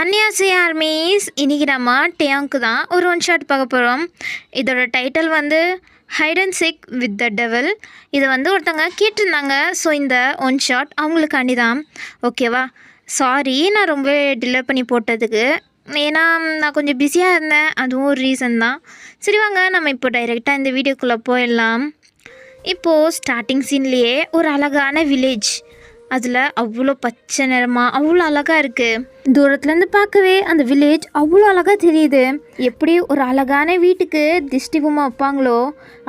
அன்னியாசி armies இன்றைக்கி நம்ம டேங்க்கு தான் ஒரு ஒன் ஷாட் பார்க்க போகிறோம். இதோட டைட்டில் வந்து hide and seek with the devil. இதை வந்து ஒருத்தங்க கேட்டிருந்தாங்க. ஸோ இந்த ஒன் ஷாட் அவங்களுக்காண்டி தான். ஓகேவா, சாரி நான் ரொம்ப டிலே பண்ணி போட்டதுக்கு. ஏன்னா நான் கொஞ்சம் பிஸியாக இருந்தேன், அதுவும் ஒரு ரீசன் தான். சரி வாங்க நம்ம இப்போ டைரெக்டாக இந்த வீடியோக்குள்ளே போயிடலாம். இப்போது ஸ்டார்டிங் சீன்லேயே ஒரு அழகான வில்லேஜ், அதில் அவ்வளோ பச்சை நிறமாக அவ்வளோ அழகாக இருக்குது. தூரத்துலேருந்து பார்க்கவே அந்த வில்லேஜ் அவ்வளோ அழகாக தெரியுது. எப்படி ஒரு அழகான வீட்டுக்கு திஷ்டி பொம்மை வைப்பாங்களோ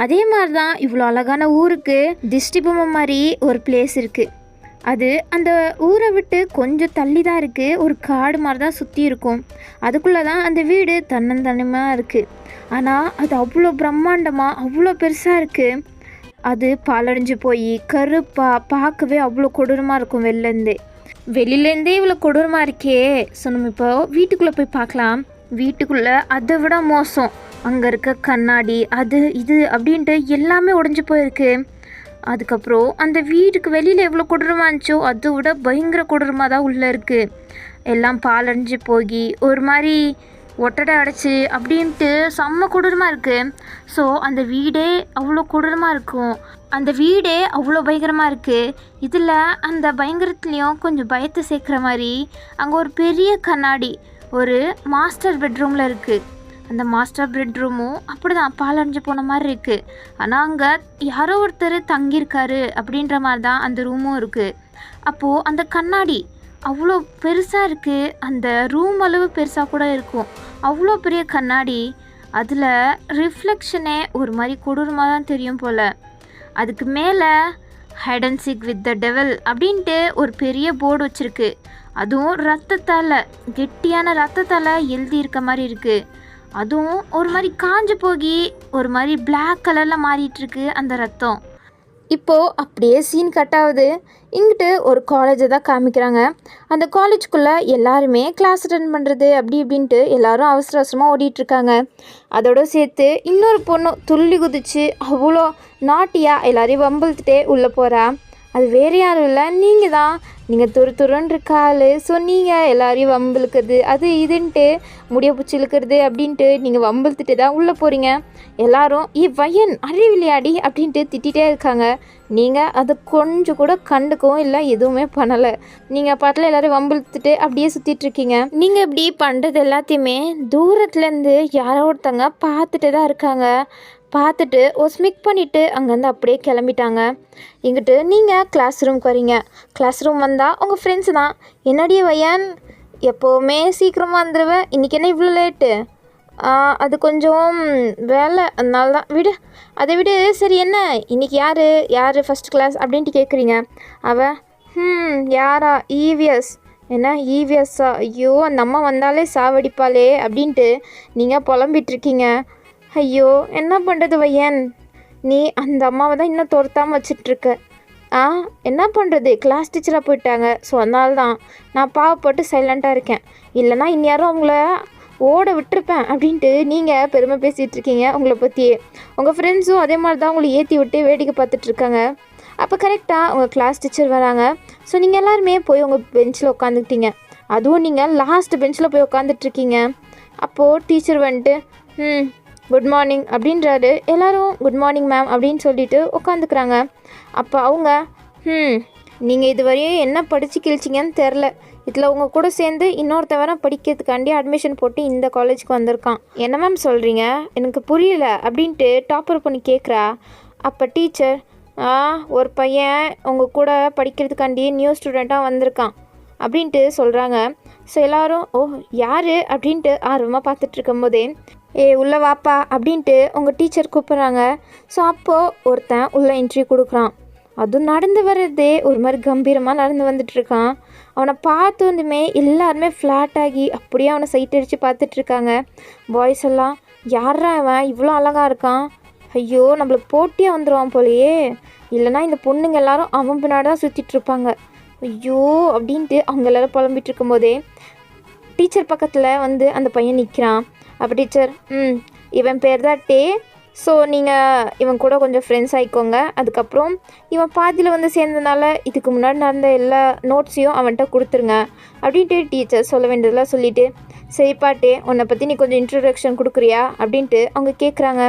அதே மாதிரி தான் இவ்வளோ அழகான ஊருக்கு திஷ்டி பொம்மை மாதிரி ஒரு பிளேஸ் இருக்குது. அது அந்த ஊரை விட்டு கொஞ்சம் தள்ளி தான் இருக்குது. ஒரு காடு மாதிரி தான் சுற்றி இருக்கும். அதுக்குள்ளே தான் அந்த வீடு தன்னந்தனிமாக இருக்குது. ஆனால் அது அவ்வளோ பிரம்மாண்டமாக அவ்வளோ பெருசாக இருக்குது. அது பாலடைஞ்சு போய் கருப்பாக பார்க்கவே அவ்வளோ கொடூரமாக இருக்கும். வெளியிலேருந்தே இவ்வளோ கொடூரமாக இருக்கே. ஸோ நம்ம இப்போ வீட்டுக்குள்ளே போய் பார்க்கலாம். வீட்டுக்குள்ளே அதை விட மோசம். அங்கே இருக்க கண்ணாடி அது இது அப்படின்ட்டு எல்லாமே உடஞ்சி போயிருக்கு. அதுக்கப்புறம் அந்த வீட்டுக்கு வெளியில் எவ்வளோ கொடூரமாக இருந்துச்சோ அதை விட பயங்கர கொடூரமாக தான் உள்ளே இருக்குது. எல்லாம் பாலடைஞ்சு போய் ஒரு மாதிரி ஒட்டடை அடைச்சி அப்படின்ட்டு செம்ம கொடூரமாக இருக்குது. ஸோ அந்த வீடே அவ்வளோ கொடூரமாக இருக்கும். அந்த வீடே அவ்வளோ பயங்கரமாக இருக்குது. இதில் அந்த பயங்கரத்துலேயும் கொஞ்சம் பயத்தை சேர்க்குற மாதிரி அங்கே ஒரு பெரிய கண்ணாடி ஒரு மாஸ்டர் பெட்ரூமில் இருக்குது. அந்த மாஸ்டர் பெட்ரூமும் அப்படி தான் பாலடைஞ்சு போன மாதிரி இருக்குது. ஆனால் அங்கே யாரோ ஒருத்தர் தங்கியிருக்காரு அப்படின்ற மாதிரி தான் அந்த ரூமும் இருக்குது. அப்போது அந்த கண்ணாடி அவ்வளோ பெருசாக இருக்குது. அந்த ரூம் அளவு பெருசாக கூட இருக்கும். அவ்வளோ பெரிய கண்ணாடி, அதில் ரிஃப்ளெக்ஷனே ஒரு மாதிரி கொடூரமாக தான் தெரியும் போல். அதுக்கு மேலே hide and seek with the devil அப்படின்ட்டு ஒரு பெரிய போர்டு வச்சுருக்கு. அதுவும் ரத்தத்தால், கெட்டியான ரத்தத்தால் எழுதியிருக்க மாதிரி இருக்குது. அதுவும் ஒரு மாதிரி காஞ்சு போய் ஒரு மாதிரி பிளாக் கலரில் மாறிட்டுருக்கு அந்த ரத்தம். இப்போது அப்படியே சீன் கட் ஆகுது. இங்கிட்டு ஒரு காலேஜை தான் காமிக்கிறாங்க. அந்த காலேஜுக்குள்ளே எல்லாருமே கிளாஸ் அட்டெண்ட் பண்ணுறது அப்படி இப்படின்ட்டு எல்லாரும் அவசர அவசரமாக ஓடிட்டுருக்காங்க. அதோடு சேர்த்து இன்னொரு பொண்ணு துள்ளி குதிச்சு அவ்வளோ நாட்டியாக எல்லாரையும் வம்பிழுத்துட்டே உள்ளே போகிறா. அது வேறு யாரும் இல்லை, நீங்கள் தான். நீங்கள் துருன்னு இருக்காள். ஸோ நீங்கள் எல்லாரையும் வம்பிழுக்கிறது அது இதுன்ட்டு முடிய பிடிச்சி இழுக்கிறது அப்படின்ட்டு நீங்கள் வம்பிழுத்துட்டு தான் உள்ளே போகிறீங்க. எல்லாரும் வயன் அறிவிளையாடி அப்படின்ட்டு திட்டிகிட்டே இருக்காங்க. நீங்கள் அதை கொஞ்சம் கூட கண்டுக்கவும் இல்லை, எதுவுமே பண்ணலை. நீங்கள் பாட்டில் எல்லோரும் வம்பிழுத்துட்டு அப்படியே சுற்றிட்டுருக்கீங்க. நீங்கள் இப்படி பண்ணுறது எல்லாத்தையுமே தூரத்துலேருந்து யாரோ ஒருத்தங்க பார்த்துட்டு தான் இருக்காங்க. பார்த்துட்டு ஒரு ஸ்மிக் பண்ணிவிட்டு அங்கேருந்து அப்படியே கிளம்பிட்டாங்க. இங்கிட்டு நீங்கள் கிளாஸ் ரூம்க்கு வரீங்க. கிளாஸ் ரூம் வந்தால் உங்கள் ஃப்ரெண்ட்ஸு தான். என்னடியே வயன், எப்போவுமே சீக்கிரமாக வந்துடுவேன், இன்றைக்கி என்ன இவ்வளோ லேட்டு? அது கொஞ்சம் வேலை, அதனால தான். விடு, அதை விடு. சரி, என்ன இன்றைக்கி யார் ஃபஸ்ட் கிளாஸ் அப்படின்ட்டு கேட்குறீங்க. அவள் யாரா? ஈவிஎஸ். என்ன ஈவிஎஸ்ஸா? ஐயோ, அந்த அம்மா வந்தாலே சாவடிப்பாளே அப்படின்ட்டு நீங்கள் புலம்பிகிட்ருக்கீங்க. ஐயோ, என்ன பண்ணுறது வையன், நீ அந்த அம்மாவை தான் இன்னும் துரத்தாமல் வச்சிட்ருக்க. என்ன பண்ணுறது, கிளாஸ் டீச்சராக போயிட்டாங்க. ஸோ அதனால தான் நான் பாவப்பட்டு சைலண்ட்டாக இருக்கேன். இல்லைனா இன்யாரும் அவங்கள ஓட விட்டுருப்பேன் அப்படின்ட்டு நீங்கள் பெருமை பேசிகிட்ருக்கீங்க உங்களை பற்றியே. உங்கள் ஃப்ரெண்ட்ஸும் அதே மாதிரி தான் உங்களை ஏற்றி விட்டு வேடிக்கை பார்த்துட்ருக்காங்க. அப்போ கரெக்டாக உங்கள் கிளாஸ் டீச்சர் வராங்க. ஸோ நீங்கள் எல்லாருமே போய் உங்கள் பெஞ்சில் உட்காந்துக்கிட்டீங்க. அதுவும் நீங்கள் லாஸ்ட் பெஞ்சில் போய் உட்காந்துட்ருக்கீங்க. அப்போது டீச்சர் வந்துட்டு குட் மார்னிங் அப்படின்றாரு. எல்லோரும் குட் மார்னிங் மேம் அப்படின்னு சொல்லிட்டு உட்காந்துக்கிறாங்க. அப்போ அவங்க நீங்கள் இதுவரையும் என்ன படித்து கிழிச்சிங்கன்னு தெரில, இதில் உங்கள் கூட சேர்ந்து இன்னொருத்தவரை படிக்கிறதுக்காண்டி அட்மிஷன் போட்டு இந்த காலேஜுக்கு வந்திருக்கான். என்ன மேம் சொல்கிறீங்க, எனக்கு புரியல அப்படின்ட்டு டாப்பர் பண்ணி கேட்குறா. அப்போ டீச்சர் ஒரு பையன் உங்கள் கூட படிக்கிறதுக்காண்டி நியூ ஸ்டூடெண்ட்டாக வந்திருக்கான் அப்படின்ட்டு சொல்கிறாங்க. ஸோ எல்லோரும் யார் அப்படின்ட்டு ஆர்வமாக பார்த்துட்ருக்கும் போதே உள்ளே வாப்பா அப்படின்ட்டு உங்கள் டீச்சர் கூப்பிட்றாங்க. ஸோ அப்போது ஒருத்தன் உள்ளே என்ட்ரி கொடுக்குறான். அதுவும் நடந்து வர்றதே ஒரு மாதிரி கம்பீரமாக நடந்து வந்துட்டுருக்கான். அவனை பார்த்து வந்துமே எல்லாருமே ஃப்ளாட் ஆகி அப்படியே அவனை சைட் அடித்து பார்த்துட்ருக்காங்க. பாய்ஸ் எல்லாம் யாரா அவன் இவ்வளோ அழகாக இருக்கான், ஐயோ நம்மளுக்கு போட்டியாக வந்துடுவான் போலையே, இல்லைனா இந்த பொண்ணுங்க எல்லாரும் அவன் பின்னாடி தான் சுற்றிட்டுருப்பாங்க, ஐயோ அப்படின்ட்டு அவங்க எல்லோரும் புலம்பிகிட்டு இருக்கும்போதே டீச்சர் பக்கத்தில் வந்து அந்த பையன் நிற்கிறான். அப்போ டீச்சர் இவன் பேர் தான் டே. ஸோ நீங்கள் இவன் கூட கொஞ்சம் ஃப்ரெண்ட்ஸ் ஆகிக்கோங்க. அதுக்கப்புறம் இவன் பாதியில் வந்து சேர்ந்ததுனால இதுக்கு முன்னாடி நடந்த எல்லா நோட்ஸையும் அவன்கிட்ட கொடுத்துருங்க அப்படின்ட்டு டீச்சர் சொல்ல வேண்டியதெல்லாம் சொல்லிவிட்டு, சரி பாட்டி உன்னை பற்றி நீ கொஞ்சம் இன்ட்ரடக்ஷன் கொடுக்குறியா அப்படின்ட்டு அவங்க கேட்குறாங்க.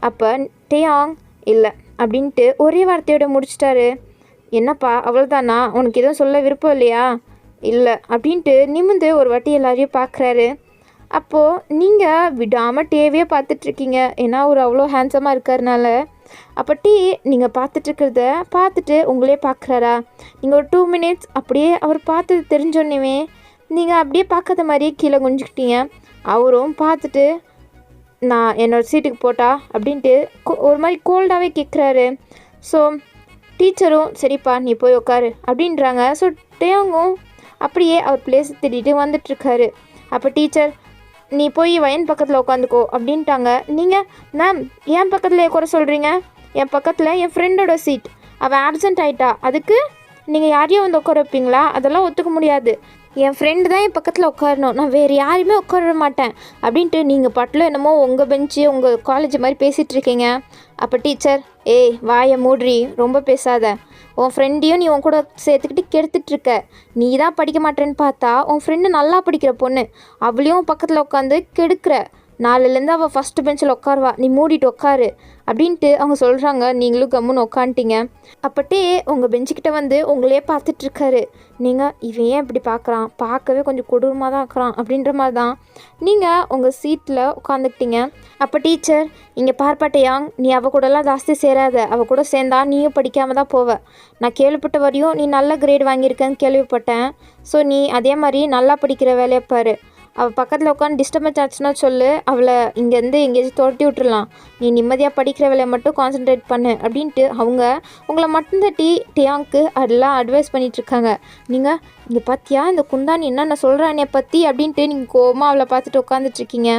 அப்போ டேயாங் இல்லை அப்படின்ட்டு ஒரே வார்த்தையோட முடிச்சிட்டாரு. என்னப்பா அவ்வளோதானா, உனக்கு எதுவும் சொல்ல விருப்பம் இல்லையா? இல்லை அப்படின்ட்டு நிமிந்து ஒரு வாட்டி எல்லாரையும் பார்க்குறாரு. அப்போது நீங்கள் விடாமல் டேவே பார்த்துட்ருக்கீங்க, ஏன்னா ஒரு அவ்வளோ ஹேண்ட்ஸமாக இருக்கிறதுனால. அப்போ டீ நீங்கள் பார்த்துட்ருக்கிறத பார்த்துட்டு உங்களே பார்க்குறாரா? நீங்கள் ஒரு 2 மினிட்ஸ் அப்படியே அவர் பார்த்தது தெரிஞ்சோன்னே நீங்கள் அப்படியே பார்க்காத மாதிரியே கீழே குஞ்சிக்கிட்டீங்க. அவரும் பார்த்துட்டு நான் என்னோடய சீட்டுக்கு போட்டா அப்படின்ட்டு ஒரு மாதிரி கோல்டாகவே கேட்குறாரு. ஸோ டீச்சரும் சரிப்பா நீ போய் உட்காரு அப்படின்றாங்க. ஸோ டேயாங்கும் அப்படியே அவர் பிளேஸை தேடிட்டு வந்துட்டுருக்காரு. அப்போ டீச்சர் நீ போய் வயன் பக்கத்தில் உட்காந்துக்கோ அப்படின்ட்டாங்க. நீங்கள் மேம் என் பக்கத்தில் உட்கார சொல்கிறீங்க? என் பக்கத்தில் என் ஃப்ரெண்டோட சீட், அவள் ஆப்சண்ட் ஆகிட்டா, அதுக்கு நீங்கள் யாரையும் வந்து உட்கார வைப்பீங்களா? அதெல்லாம் ஒத்துக்க முடியாது. என் ஃப்ரெண்டு தான் என் பக்கத்தில் உட்காரணும், நான் வேறு யாரையுமே உட்கார மாட்டேன் அப்படின்ட்டு நீங்கள் பாட்டில் என்னமோ உங்கள் பெஞ்சு உங்கள் காலேஜ் மாதிரி பேசிகிட்ருக்கீங்க. அப்போ டீச்சர் ஏய் வாயை மூட்ரி, ரொம்ப பேசாத. உன் ஃப்ரெண்டையும் நீ உன் கூட சேர்த்துக்கிட்டு கெடுத்துட்ருக்க. நீ தான் படிக்க மாட்டேன்னு பார்த்தா உன் ஃப்ரெண்டு நல்லா படிக்கிற பொண்ணு, அவளையும் பக்கத்தில் உட்காந்து கெடுக்கிற. நாலுலேருந்து அவள் ஃபஸ்ட்டு பெஞ்சில் உட்காருவா, நீ மூடிட்டு உட்காரு அப்படின்ட்டு அவங்க சொல்கிறாங்க. நீங்களும் கம்முன்னு உட்காந்துட்டீங்க. அப்பட்டே உங்கள் பெஞ்சுக்கிட்ட வந்து உங்களே பார்த்துட்ருக்காரு. நீங்கள் இவன் ஏன் இப்படி பார்க்குறான், பார்க்கவே கொஞ்சம் கொடூரமாக தான் இருக்கிறான் அப்படின்ற மாதிரி தான் நீங்கள் உங்கள் சீட்டில் உட்காந்துக்கிட்டீங்க. அப்போ டீச்சர் இங்கே பார்ப்பாட்டையாங், நீ அவள் கூடலாம் ஜாஸ்தி சேராத, அவள் கூட சேர்ந்தா நீயும் படிக்காமல் தான் போவ. நான் கேள்விப்பட்ட வரையும் நீ நல்ல கிரேட் வாங்கியிருக்கேன்னு கேள்விப்பட்டேன். ஸோ நீ அதே மாதிரி நல்லா படிக்கிற வேலையை பாரு. அவள் பக்கத்தில் உட்காந்து டிஸ்டர்பன்ஸ் ஆச்சுன்னா சொல்லு, அவளை இங்கேருந்து எங்கேயாச்சும் துரட்டி விட்டுடலாம். நீ நிம்மதியாக படிக்கிற வேலையை மட்டும் கான்சன்ட்ரேட் பண்ணு அப்படின்ட்டு அவங்க உங்களை மட்டும் தட்டி டேயாங்க்கு அதெல்லாம் அட்வைஸ் பண்ணிகிட்ருக்காங்க. நீங்கள் இங்கே பார்த்தியா இந்த குந்தானி என்னென்ன சொல்கிறானே பற்றி அப்படின்ட்டு நீங்கள் கோவமாக அவளை பார்த்துட்டு உட்காந்துட்ருக்கீங்க.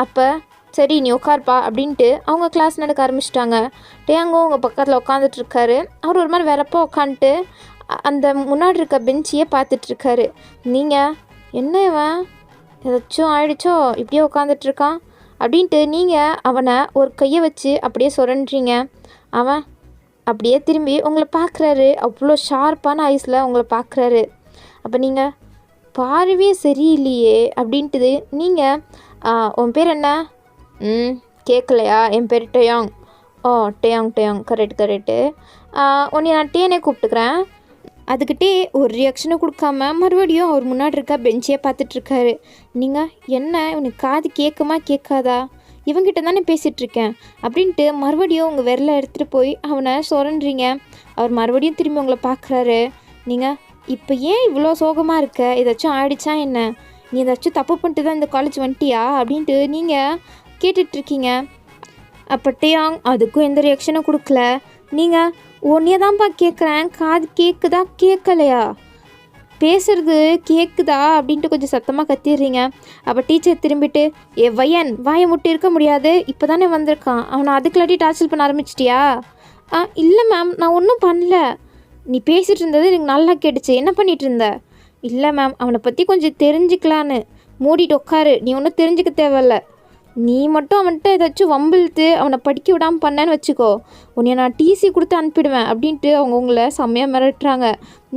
அப்போ சரி நீ உட்கார்ப்பா அப்படின்ட்டு அவங்க கிளாஸ் நடக்க ஆரம்பிச்சிட்டாங்க. டேயாங்கும் உங்கள் பக்கத்தில் உட்காந்துட்ருக்காரு. அவர் ஒரு மாதிரி வெறப்பாக உட்காந்துட்டு அந்த முன்னாடி இருக்க பெஞ்சியே பார்த்துட்ருக்காரு. நீங்கள் என்ன இவன் ஏதாச்சும் ஆயிடுச்சோ இப்படியே உட்காந்துட்ருக்கான் அப்படின்ட்டு நீங்கள் அவனை ஒரு கையை வச்சு அப்படியே சுரண்டுறீங்க. அவன் அப்படியே திரும்பி உங்களை பார்க்குறாரு. அவ்வளோ ஷார்ப்பான ஐஸில் உங்களை பார்க்குறாரு. அப்போ நீங்கள் பார்வையே சரியில்லையே அப்படின்ட்டு நீங்கள் உன் பேர் என்ன? கேட்கலையா? என் பேர் டேயாங். ஓ டேயாங் கரெக்டு. உன்னை நான் டேனே கூப்பிட்டுக்கிறேன். அதுக்கிட்டே ஒரு ரியாக்ஷனும் கொடுக்காம மறுபடியும் அவர் முன்னாடி இருக்க பெஞ்சையே பார்த்துட்ருக்காரு. நீங்கள் என்ன உனக்கு காது கேட்குமா கேட்காதா? இவங்கிட்ட தானே பேசிகிட்ருக்கேன் அப்படின்ட்டு மறுபடியும் உங்கள் விரலை எடுத்துகிட்டு போய் அவனை சுரண்டுறீங்க. அவர் மறுபடியும் திரும்பி உங்களை பார்க்குறாரு. நீங்கள் இப்போ ஏன் இவ்வளோ சோகமாக இருக்க? ஏதாச்சும் ஆயிடுச்சா என்ன? நீ ஏதாச்சும் தப்பு பண்ணிட்டு தான் இந்த காலேஜ் வந்துட்டியா அப்படின்ட்டு நீங்கள் கேட்டுட்ருக்கீங்க. அப்போ டேயாங் அதுக்கும் எந்த ரியாக்ஷனும் கொடுக்கல. நீங்கள் ஒன்றே தான்ப்பா கேட்குறேன், காது கேட்குதா கேட்கலையா? பேசுகிறது கேட்குதா அப்படின்ட்டு கொஞ்சம் சத்தமாக கத்திடுறீங்க. அப்போ டீச்சர் திரும்பிட்டு வயன் வாயை முட்டி இருக்க முடியாது, இப்போ தானே வந்திருக்கான், அவனை அதுக்குள்ளாட்டி டார்ச்சர் பண்ண ஆரம்பிச்சிட்டியா? இல்லை மேம் நான் ஒன்றும் பண்ணல. நீ பேசிகிட்டு இருந்தது எனக்கு நல்லா கேட்டுச்சு, என்ன பண்ணிகிட்டு இருந்த? இல்லை மேம் அவனை பற்றி கொஞ்சம் தெரிஞ்சுக்கலான்னு. மூடிட்டு உட்காரு, நீ ஒன்றும் தெரிஞ்சுக்க தேவையில்ல. நீ மட்டும் அவன்கிட்ட ஏதாச்சும் வம்பிழுத்து அவனை படிக்க விடாமல் பண்ணேன்னு வச்சுக்கோ, உன்னை நான் டிசி கொடுத்து அனுப்பிடுவேன் அப்படின்ட்டு அவங்க உங்களை செம்மையாக மிரட்டுறாங்க.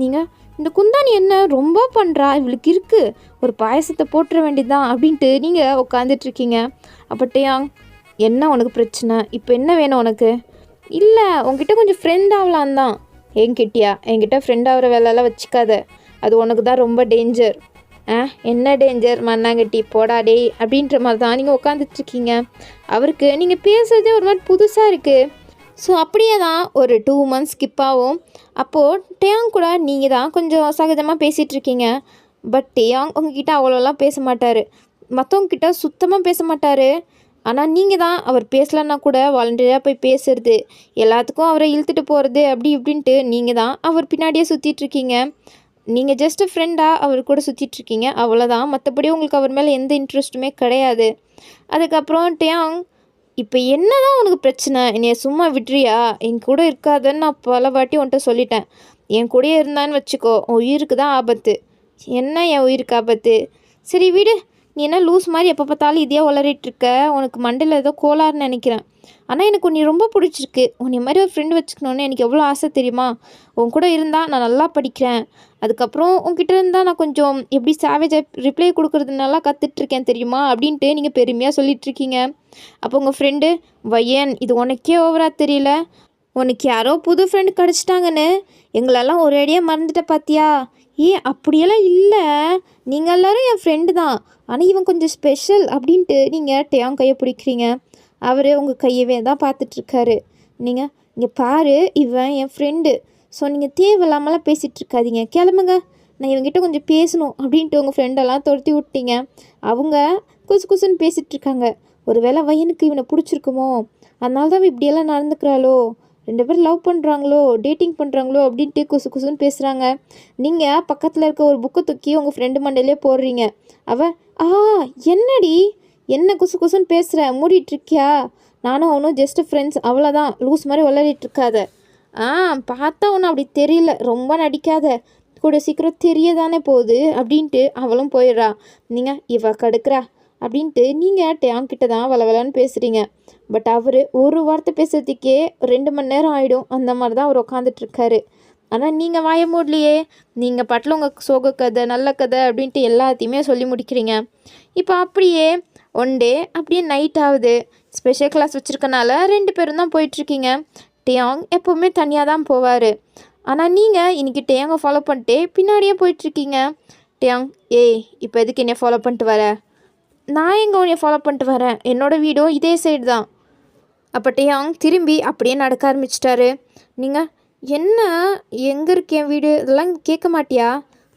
நீங்கள் இந்த குந்தானி என்ன ரொம்ப பண்ணுறா, இவளுக்கு இருக்குது, ஒரு பாயசத்தை போட்டுற வேண்டியதுதான் அப்படின்ட்டு நீங்கள் உட்காந்துட்ருக்கீங்க. அப்போ டேயாங் என்ன உனக்கு பிரச்சனை, இப்போ என்ன வேணும் உனக்கு? இல்லை உங்ககிட்ட கொஞ்சம் ஃப்ரெண்ட் ஆகலான் தான். என்கிட்ட ஃப்ரெண்ட் ஆகிற வேலையெல்லாம் வச்சுக்காத, அது உனக்கு தான் ரொம்ப டேஞ்சர். என்ன டேஞ்சர் மண்ணாங்கட்டி போடாடே அப்படின்ற மாதிரி தான் நீங்கள் உட்காந்துட்ருக்கீங்க. அவருக்கு நீங்கள் பேசுகிறதே ஒரு மாதிரி புதுசாக இருக்குது. ஸோ அப்படியே தான் ஒரு 2 months ஸ்கிப் ஆகும். அப்போது டேயாங் கூட நீங்கள் தான் கொஞ்சம் சகஜமாக பேசிகிட்ருக்கீங்க. பட் டேயாங் உங்ககிட்ட அவ்வளோலாம் பேச மாட்டார், மற்றவங்கக்கிட்ட சுத்தமாக பேச மாட்டார். ஆனால் நீங்கள் தான் அவர் பேசலன்னா கூட வாலண்டியராக போய் பேசுறது, எல்லாத்துக்கும் அவரை இழுத்துட்டு போகிறது அப்படி இப்படின்ட்டு நீங்கள் தான் அவர் பின்னாடியே சுற்றிட்டுருக்கீங்க. நீங்கள் ஜஸ்ட்டு ஃப்ரெண்டாக அவர் கூட சுற்றிட்டுருக்கீங்க, அவ்வளோதான். மற்றபடி உங்களுக்கு அவர் மேலே எந்த இன்ட்ரெஸ்ட்டுமே கிடையாது. அதுக்கப்புறம் டேயாங் இப்போ என்ன தான் உனக்கு பிரச்சனை, என்னைய சும்மா விட்றியா? என் கூட இருக்காதன்னு நான் பல வாட்டி உன்கிட்ட சொல்லிட்டேன். என் கூடயே இருந்தான்னு வச்சுக்கோ, உன் உயிருக்கு தான் ஆபத்து. என்ன என் உயிருக்கு ஆபத்து? சரி விடு, நீ என்ன லூஸ் மாதிரி எப்போ பார்த்தாலும் இதே உளறிட்டுருக்க, உனக்கு மண்டையில் ஏதோ கோளாறுன்னு நினைக்கிறேன். ஆனால் எனக்கு உன்னை ரொம்ப பிடிச்சிருக்கு. உன்னை மாதிரி ஒரு ஃப்ரெண்டு வச்சுக்கணுன்னு எனக்கு எவ்வளோ ஆசை தெரியுமா? உன் கூட இருந்தால் நான் நல்லா படிக்கிறேன். அதுக்கப்புறம் உங்ககிட்ட இருந்தால் நான் கொஞ்சம் எப்படி சேவேஜாக ரிப்ளை கொடுக்குறதுனால கற்றுட்ருக்கேன் தெரியுமா அப்படின்ட்டு நீங்கள் பெருமையாக சொல்லிகிட்ருக்கீங்க. அப்போ உங்கள் ஃப்ரெண்டு, வையன் இது உனக்கே ஓவராக தெரியல, உனக்கு யாரோ புது ஃப்ரெண்டு கிடச்சிட்டாங்கன்னு எங்களெல்லாம் ஒரேடியாக மறந்துட்ட பார்த்தியா? அப்படியெல்லாம் இல்லை, நீங்கள் எல்லோரும் என் ஃப்ரெண்டு தான், ஆனால் இவன் கொஞ்சம் ஸ்பெஷல் அப்படின்ட்டு நீங்கள் டேயாங் கையை பிடிக்கிறீங்க. அவர் உங்கள் கையவே தான் பார்த்துட்ருக்காரு. நீங்கள் இங்கே பாரு, இவன் என் ஃப்ரெண்டு, ஸோ நீங்கள் தேவையில்லாமலாம் பேசிகிட்டு இருக்காதீங்க, கிளம்புங்க, நான் இவங்ககிட்ட கொஞ்சம் பேசணும் அப்படின்ட்டு உங்கள் ஃப்ரெண்டெல்லாம் துரத்தி விட்டீங்க. அவங்க குசு குசுன்னு பேசிகிட்ருக்காங்க. ஒரு வேளை வயனுக்கு இவனை பிடிச்சிருக்குமோ, அதனால தான் இப்படியெல்லாம் நடந்துக்கிறாளோ, 2 பேரும் லவ் பண்ணுறாங்களோ, டேட்டிங் பண்ணுறாங்களோ அப்படின்ட்டு குசு குசுன்னு பேசுகிறாங்க. நீங்கள் பக்கத்தில் இருக்க ஒரு புக்கை தூக்கி உங்கள் ஃப்ரெண்டு மண்டையிலே போடுறீங்க. என்னடி என்ன குசு குசுன்னு பேசுகிற, மூடிட்டுருக்கியா? நானும் அவனும் ஜஸ்ட் ஃப்ரெண்ட்ஸ், அவ்வளோதான், லூஸ் மாதிரி விளையாடிட்டுருக்காத. பார்த்தா ஒன்றும் அப்படி தெரியல, ரொம்ப நடிக்காத, கூட சீக்கிரம் தெரிய தானே போகுது அப்படின்ட்டு அவளும் போயிடுறா. நீங்கள் இவ கடுக்கிறா அப்படின்ட்டு நீங்கள் டேயாங்கிட்ட தான் வளவலன்னு பேசுகிறீங்க. பட் அவர் ஒரு வார்த்தை பேசுறதுக்கே 2 மணி நேரம் ஆகிடும். அந்த மாதிரி தான் அவர் உட்காந்துட்ருக்காரு. ஆனால் நீங்கள் வாய மூடலையே, நீங்கள் பாட்டில் உங்கள் சோக கதை நல்ல கதை அப்படின்ட்டு எல்லாத்தையுமே சொல்லி முடிக்கிறீங்க. இப்போ அப்படியே ஒன் டே அப்படியே நைட் ஆகுது. ஸ்பெஷல் கிளாஸ் வச்சுருக்கனால 2 பேரும் தான் போயிட்டுருக்கீங்க. டேயாங் எப்போவுமே தனியாக தான் போவார். ஆனால் நீங்கள் இன்றைக்கி டேயாங்கை ஃபாலோ பண்ணிட்டு பின்னாடியே போயிட்டுருக்கீங்க. டேயாங், இப்போ எதுக்கு என்னை ஃபாலோ பண்ணிட்டு வர? நான் எங்கே உன்னை ஃபாலோ பண்ணிட்டு வரேன், என்னோடய வீடும் இதே சைடு தான். அப்போ டேயாங் திரும்பி அப்படியே நடக்க ஆரம்பிச்சிட்டாரு. நீங்கள் என்ன, எங்கே இருக்கு என் வீடு, இதெல்லாம் கேட்க மாட்டியா?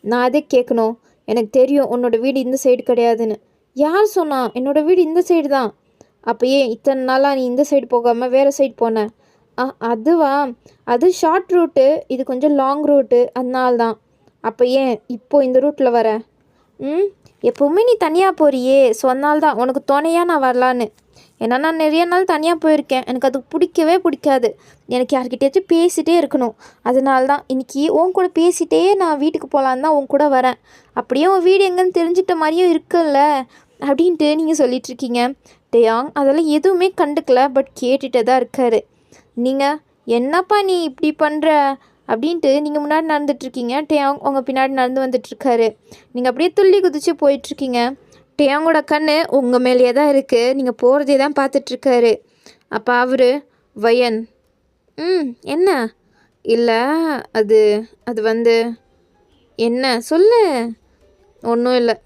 நான் அதே கேட்கணும், எனக்கு தெரியும் உன்னோட வீடு இந்த சைடு கிடையாதுன்னு. யார் சொன்னா? என்னோடய வீடு இந்த சைடு தான். அப்போ இத்தனை நாளாக நீ இந்த சைடு போகாமல் வேறு சைடு போனேன்? அதுவா, அது ஷார்ட் ரூட்டு, இது கொஞ்சம் லாங் ரூட்டு, அதனால தான். அப்போ இப்போது இந்த ரூட்டில் வர? எப்போவுமே நீ தனியாக போறியே, ஸோ அதனால தான் உனக்கு துணையாக நான் வரலான்னு. ஏன்னா நான் நிறைய நாள் தனியாக போயிருக்கேன், எனக்கு அது பிடிக்கவே பிடிக்காது. எனக்கு யார்கிட்டயாச்சும் பேசிகிட்டே இருக்கணும். அதனால தான் இன்றைக்கி உன் கூட பேசிகிட்டே நான் வீட்டுக்கு போகலான்னு தான் உன் கூட வரேன். அப்படியே உன் வீடு எங்கேன்னு தெரிஞ்சிட்ட மாதிரியும் இருக்குல்ல அப்படின்ட்டு நீங்கள் சொல்லிகிட்ருக்கீங்க. டேயாங் அதெல்லாம் எதுவுமே கண்டுக்கல, பட் கேட்டுகிட்டே தான் இருக்காரு. நீங்கள் என்னப்பா நீ இப்படி பண்ணுற அப்படின்ட்டு நீங்கள் முன்னாடி நடந்துட்டுருக்கீங்க. டேயாங் உங்கள் பின்னாடி நடந்து வந்துட்டுருக்காரு. நீங்கள் அப்படியே துள்ளி குதிச்சு போயிட்டுருக்கீங்க. டேயாங்கோட கண் உங்கள் மேலேயே தான் இருக்குது, நீங்கள் போகிறதே தான் பார்த்துட்ருக்காரு. அப்போ அவர், வயன், என்ன? இல்லை அது அது வந்து என்ன சொல்லு? ஒன்றும் இல்லை,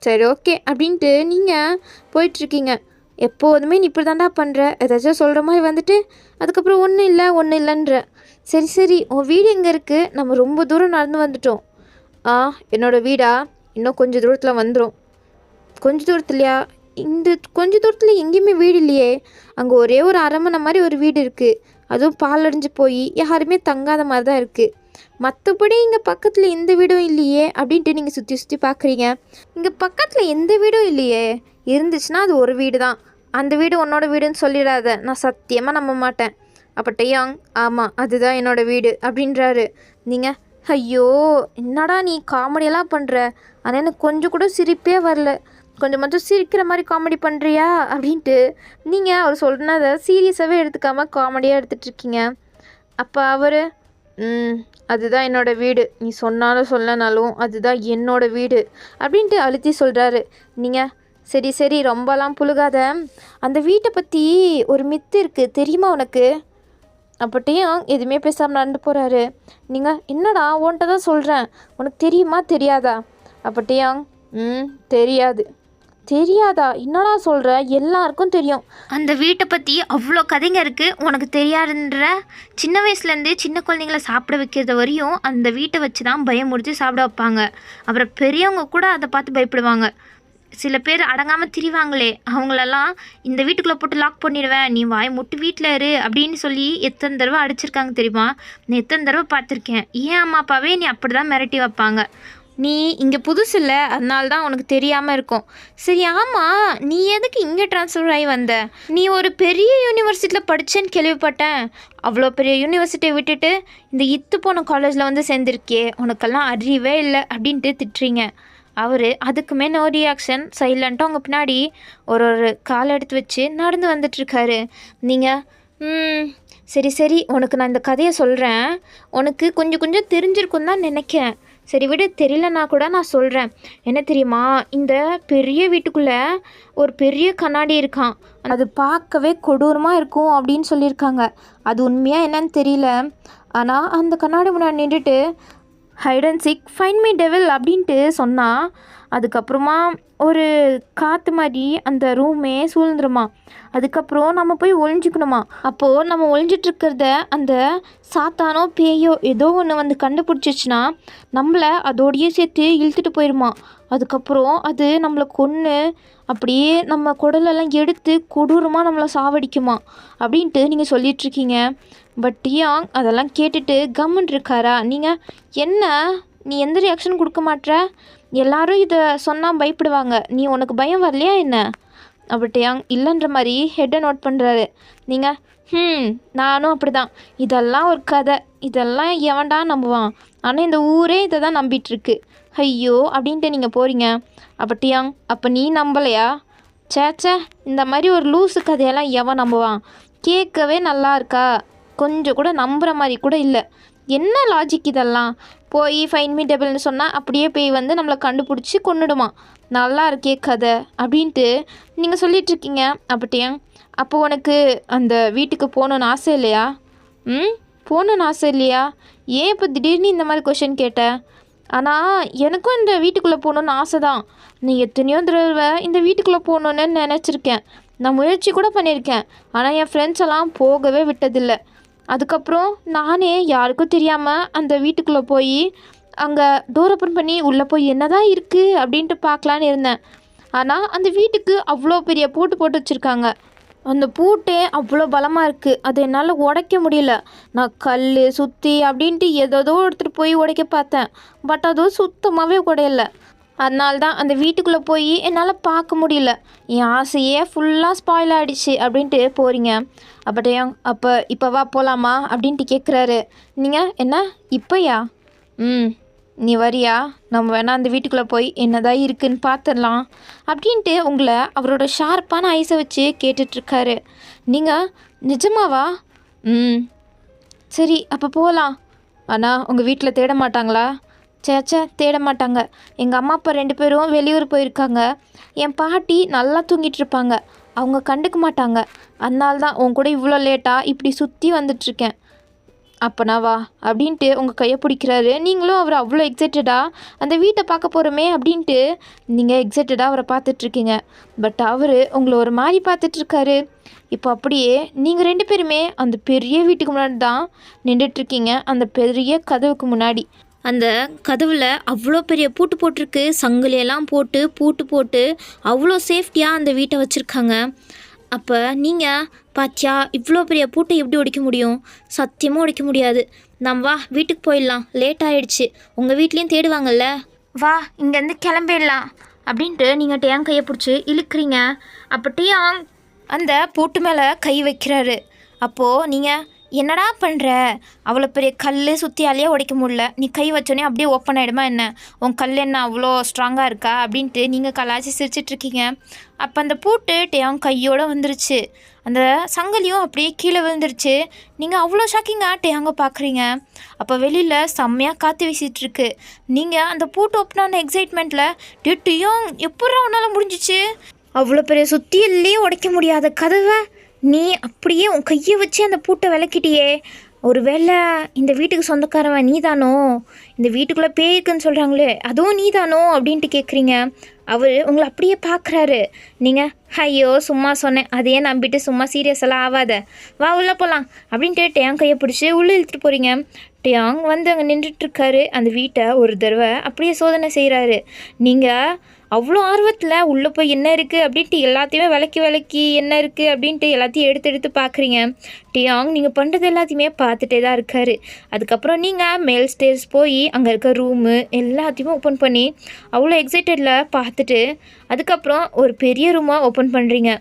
சரி ஓகே அப்படின்ட்டு நீங்கள் போயிட்டுருக்கீங்க. எப்போதுமே நீ இப்படி தாண்டா பண்ணுற, ஏதாச்சும் சொல்கிற மாதிரி வந்துட்டு அதுக்கப்புறம் ஒன்றும் இல்லைன்ற. சரி உன் வீடு எங்கே இருக்குது? நம்ம ரொம்ப தூரம் நடந்து வந்துட்டோம். என்னோடய வீடா இன்னும் கொஞ்சம் தூரத்தில் வந்துடும். கொஞ்சம் தூரத்துலையா? இந்த கொஞ்சம் தூரத்தில் எங்கேயுமே வீடு இல்லையே. அங்கே ஒரே ஒரு அரண்மனை மாதிரி ஒரு வீடு இருக்குது, அதுவும் பாலடைஞ்சு போய் யாருமே தங்காத மாதிரி தான் இருக்குது. மற்றபடி இங்கே பக்கத்தில் எந்த வீடும் இல்லையே அப்படின்ட்டு நீங்கள் சுற்றி பார்க்குறீங்க. இங்கே பக்கத்தில் எந்த வீடும் இல்லையே, இருந்துச்சுன்னா அது ஒரு வீடு தான். அந்த வீடு உன்னோட வீடுன்னு சொல்லிடாத, நான் சத்தியமாக நம்ப மாட்டேன். அப்போ டேயாங், ஆமாம் அதுதான் என்னோடய வீடு அப்படின்றாரு. நீங்கள், ஐயோ என்னடா நீ காமெடியெல்லாம் பண்ணுற, ஆனால் எனக்கு கொஞ்சம் கூட சிரிப்பே வரல, கொஞ்சம் மட்டும் சிரிக்கிற மாதிரி காமெடி பண்ணுறியா அப்படின்ட்டு நீங்கள் அவர் சொன்னதை சீரியஸாகவே எடுத்துக்காமல் காமெடியாக எடுத்துகிட்ருக்கீங்க. அப்போ அவர், அதுதான் என்னோடய வீடு, நீ சொன்னாலும் சொல்லனாலும் அதுதான் என்னோடய வீடு அப்படின்ட்டு அழுத்தி சொல்கிறாரு. நீங்கள், சரி ரொம்பலாம் புழுகாத, அந்த வீட்டை பற்றி ஒரு மித்து இருக்குது தெரியுமா உனக்கு? அப்பட்டையும் எதுவுமே பேசாமல் நடந்து போகிறாரு. நீங்கள், என்னடா உன்கிட்ட தான் சொல்கிறேன், உனக்கு தெரியுமா தெரியாதா? அப்பட்டையும், தெரியாதா? என்னடா சொல்கிற, எல்லாருக்கும் தெரியும் அந்த வீட்டை பற்றி, அவ்வளோ கதைங்க இருக்குது, உனக்கு தெரியாதுன்ற. சின்ன வயசுலேருந்து சின்ன குழந்தைங்கள சாப்பிட வைக்கிறது வரையும் அந்த வீட்டை வச்சு தான் பயமுறுத்தி சாப்பிட வைப்பாங்க. அப்புறம் பெரியவங்க கூட அதை பார்த்து பயப்படுவாங்க. சில பேர் அடங்காமல் திரிவாங்களே, அவங்களெல்லாம் இந்த வீட்டுக்குள்ளே போட்டு லாக் பண்ணிடுவேன், நீ வாய் முட்டு வீட்டில் இரு அப்படின்னு சொல்லி எத்தனை தடவை அடிச்சிருக்காங்க தெரியுமா? நான் எத்தனை தடவை பார்த்துருக்கேன். அம்மா அப்பாவே நீ அப்படி தான் மிரட்டி வைப்பாங்க. நீ இங்கே புதுசு இல்லை, அதனால தான் உனக்கு தெரியாமல் இருக்கும். சரி ஆமாம், நீ எதுக்கு இங்கே ட்ரான்ஸ்ஃபர் ஆகி வந்த? நீ ஒரு பெரிய யூனிவர்சிட்டியில் படித்தேன்னு கேள்விப்பட்டேன். அவ்வளோ பெரிய யூனிவர்சிட்டியை விட்டுட்டு இந்த போன காலேஜில் வந்து சேர்ந்துருக்கியே, உனக்கெல்லாம் அறிவே இல்லை அப்படின்ட்டு திட்டுறீங்க. அவர் அதுக்குமே நோ ரியாக்ஷன், சைலண்ட்டாக அவங்க பின்னாடி ஒரு ஒரு கால் எடுத்து வச்சு நடந்து வந்துட்டுருக்காரு. நீங்கள் சரி சரி, உனக்கு நான் இந்த கதையை சொல்கிறேன், உனக்கு கொஞ்சம் கொஞ்சம் தெரிஞ்சிருக்கும் தான் நினைக்கிறேன். சரி விடு, தெரியலனா கூட நான் சொல்கிறேன். என்ன தெரியுமா, இந்த பெரிய வீட்டுக்குள்ளே ஒரு பெரிய கண்ணாடி இருக்கான், அது பார்க்கவே கொடூரமாக இருக்கும் அப்படின்னு சொல்லியிருக்காங்க. அது உண்மையாக என்னன்னு தெரியல. ஆனால் அந்த கண்ணாடி முன்னாடி நின்றுட்டு hide and seek find me devil அப்படின்ட்டு சொன்னால், அதுக்கப்புறமா ஒரு காற்று மாதிரி அந்த ரூமே சூழ்ந்துருமா. அதுக்கப்புறம் நம்ம போய் ஒளிஞ்சிக்கணுமா. அப்போது நம்ம ஒளிஞ்சிட்ருக்கிறத அந்த சாத்தானோ பேயோ ஏதோ ஒன்று வந்து கண்டுபிடிச்சிச்சுன்னா நம்மளை அதோடையே சேர்த்து இழுத்துட்டு போயிடுமா. அதுக்கப்புறம் அது நம்மளை கொன்று அப்படியே நம்ம குடலெல்லாம் எடுத்து கொடூரமாக நம்மளை சாவடிக்குமா அப்படின்ட்டு நீங்கள் சொல்லிகிட்ருக்கீங்க. பட் டியாங் அதெல்லாம் கேட்டுட்டு கம்முன்னு இருக்காரா. நீங்கள் என்ன, நீ எந்த ரியாக்ஷன் கொடுக்க மாட்ற? எல்லாரும் இதை சொன்னால் பயப்படுவாங்க, நீ உனக்கு பயம் வரலையா என்ன? அப்படி டியாங் இல்லைன்ற மாதிரி ஹெட்டை நோட் பண்ணுறாரு. நீங்கள் நானும் அப்படி தான், இதெல்லாம் ஒரு கதை, இதெல்லாம் எவன்டா நம்புவான், ஆனால் இந்த ஊரே இதை தான் நம்பிட்டுருக்கு, ஐயோ அப்படின்ட்டு நீங்கள் போகிறீங்க. அப்போ டியாங், அப்போ நீ நம்பலையா? சேச்சே, இந்த மாதிரி ஒரு லூஸு கதையெல்லாம் எவன் நம்புவான்? கேட்கவே நல்லா இருக்கா, கொஞ்சம் கூட நம்புகிற மாதிரி கூட இல்லை. என்ன லாஜிக் இதெல்லாம்? போய் ஃபைன் மீ டேபிள்னு சொன்னால் அப்படியே போய் வந்து நம்மளை கண்டுபிடிச்சி கொண்டுடுமா. நல்லா இருக்கே கதை அப்படின்ட்டு நீங்கள் சொல்லிகிட்ருக்கீங்க. அப்படியே அப்போ உனக்கு அந்த வீட்டுக்கு போகணுன்னு ஆசை இல்லையா? போகணுன்னு ஆசை இல்லையா? ஏன் இப்போ திடீர்னு இந்த மாதிரி கொஷின் கேட்ட? ஆனால் எனக்கும் இந்த வீட்டுக்குள்ளே போகணுன்னு ஆசை தான். நீ எத்தனையோ தடவை இந்த வீட்டுக்குள்ளே போகணுன்னு நினச்சிருக்கேன், நான் முயற்சி கூட பண்ணியிருக்கேன். ஆனால் என் ஃப்ரெண்ட்ஸ் எல்லாம் போகவே விட்டதில்லை. அதுக்கப்புறம் நானே யாருக்கும் தெரியாமல் அந்த வீட்டுக்குள்ளே போய் அங்கே டோர் ஓப்பன் பண்ணி உள்ளே போய் என்ன தான் இருக்குது அப்படின்ட்டு பார்க்கலான்னு இருந்தேன். ஆனால் அந்த வீட்டுக்கு அவ்வளோ பெரிய பூட்டு போட்டு வச்சுருக்காங்க. அந்த பூட்டே அவ்வளோ பலமாக இருக்குது, அது என்னால் உடைக்க முடியல. நான் கல் சுற்றி அப்படின்ட்டு ஏதோ எடுத்துகிட்டு போய் உடைக்க பார்த்தேன், பட் அதுவும் சுத்தமாகவே உடையலை. அதனால்தான் அந்த வீட்டுக்குள்ளே போய் என்னால் பார்க்க முடியல, என் ஆசையே ஃபுல்லாக ஸ்பாயில் ஆகிடுச்சு அப்படின்ட்டு போகிறீங்க. அப்பட்டையும் அப்போ இப்போ வா போகலாமா அப்படின்ட்டு கேட்குறாரு. நீங்கள் என்ன இப்போயா? நீ வரியா? நம்ம வேணால் அந்த வீட்டுக்குள்ளே போய் என்னதான் இருக்குன்னு பார்த்துடலாம் அப்படின்ட்டு உங்களை அவரோட ஷார்ப்பான ஐஸை வச்சு கேட்டுட்ருக்காரு. நீங்கள் நிஜமாவா? சரி அப்போ போகலாம். ஆனால் உங்கள் வீட்டில் தேட மாட்டாங்களா? சேச்சே, தேட மாட்டாங்க. எங்கள் அம்மா அப்பா 2 பேரும் வெளியூர் போயிருக்காங்க. என் பாட்டி நல்லா தூங்கிட்டு இருப்பாங்க, அவங்க கண்டுக்க மாட்டாங்க. அதனால்தான் உன் கூட இவ்வளோ லேட்டாக இப்படி சுற்றி வந்துட்டுருக்கேன். அப்போனா வா அப்படின்ட்டு உங்கள் கையை பிடிக்கிறாரு. நீங்களும் அவர் அவ்வளோ எக்ஸைட்டடாக அந்த வீட்டை பார்க்க போகிறோமே அப்படின்ட்டு நீங்கள் எக்ஸைட்டடாக அவரை பார்த்துட்ருக்கீங்க. பட் அவர் உங்களை ஒரு மாதிரி பார்த்துட்ருக்காரு. இப்போ அப்படியே நீங்கள் 2 பேருமே அந்த பெரிய வீட்டுக்கு முன்னாடி தான் நின்றுட்டுருக்கீங்க, அந்த பெரிய கதவுக்கு முன்னாடி. அந்த கதவில் அவ்வளோ பெரிய பூட்டு போட்டிருக்கு, சங்கிலியெல்லாம் போட்டு பூட்டு போட்டு அவ்வளோ சேஃப்டியாக அந்த வீட்டை வச்சுருக்காங்க. அப்போ நீங்கள் பாத்தியா, இவ்வளோ பெரிய பூட்டை எப்படி உடைக்க முடியும்? சத்தியமாக உடைக்க முடியாது. நம்ம வா வீட்டுக்கு போயிடலாம், லேட் ஆகிடுச்சு, உங்கள் வீட்லேயும் தேடுவாங்கல்ல, வா இங்கேருந்து கிளம்பிடலாம் அப்படின்ட்டு நீங்கள் டேங் கையை பிடிச்சி இழுக்கிறீங்க. அப்போ டேங் அந்த பூட்டு மேலே கை வைக்கிறாரு. அப்போது நீங்கள் என்னடா பண்ணுற, அவ்வளோ பெரிய கல் சுற்றியாலேயே உடைக்க முடியல, நீ கை வச்சோன்னே அப்படியே ஓப்பன் ஆகிடுமா என்ன? உன் கல் என்ன அவ்வளோ ஸ்ட்ராங்காக இருக்கா அப்படின்ட்டு நீங்கள் கலாச்சி சிரிச்சிட்ருக்கீங்க. அப்போ அந்த பூட்டு டேங் கையோடு வந்துருச்சு, அந்த சங்கிலியும் அப்படியே கீழே விழுந்துருச்சு. நீங்கள் அவ்வளோ ஷாக்கிங்காக டேங்க பார்க்குறீங்க. அப்போ வெளியில் செம்மையாக காற்று வீசிகிட்ருக்கு. நீங்கள் அந்த பூட்டு ஓப்பனான எக்ஸைட்மெண்ட்டில் டேங் எப்படா உன்னால் முடிஞ்சிச்சு? அவ்வளோ பெரிய சுத்தியிலேயே உடைக்க முடியாத கதவை நீ அப்படியே உன் கையை வச்சு அந்த பூட்டை விளக்கிட்டியே. ஒரு வேளை இந்த வீட்டுக்கு சொந்தக்காரவன் நீ தானோ? இந்த வீட்டுக்குள்ளே பேய் இருக்குன்னு சொல்கிறாங்களே அதுவும் நீ தானோ அப்படின்ட்டு கேட்குறீங்க. அவர் உங்களை அப்படியே பார்க்குறாரு. நீங்கள் ஐயோ சும்மா சொன்னேன், அதையே நம்பிட்டு சும்மா சீரியஸ் எல்லாம் ஆகாத, வா உள்ளே போகலாம் அப்படின்ட்டு டேங் கையை பிடிச்சி உள்ளே இழுத்துட்டு போகிறீங்க. டேங் வந்து அங்கே நின்றுட்டுருக்காரு. அந்த வீட்டை ஒரு தடவை அப்படியே சோதனை செய்கிறாரு. நீங்கள் அவ்வளோ ஆர்வத்தில் உள்ளே போய் என்ன இருக்குது அப்படின்ட்டு எல்லாத்தையுமே விளக்கி என்ன இருக்குது அப்படின்ட்டு எல்லாத்தையும் எடுத்து பார்க்குறீங்க. டேங் நீங்கள் பண்ணுறது எல்லாத்தையுமே பார்த்துட்டே தான் இருக்கார். அதுக்கப்புறம் நீங்கள் மேல் ஸ்டேர்ஸ் போய் அங்கே இருக்க ரூமு எல்லாத்தையுமே ஓப்பன் பண்ணி அவ்வளோ எக்ஸைட்டடில் பார்த்துட்டு அதுக்கப்புறம் ஒரு பெரிய ரூமாக ஓப்பன் பண்ணுறீங்க.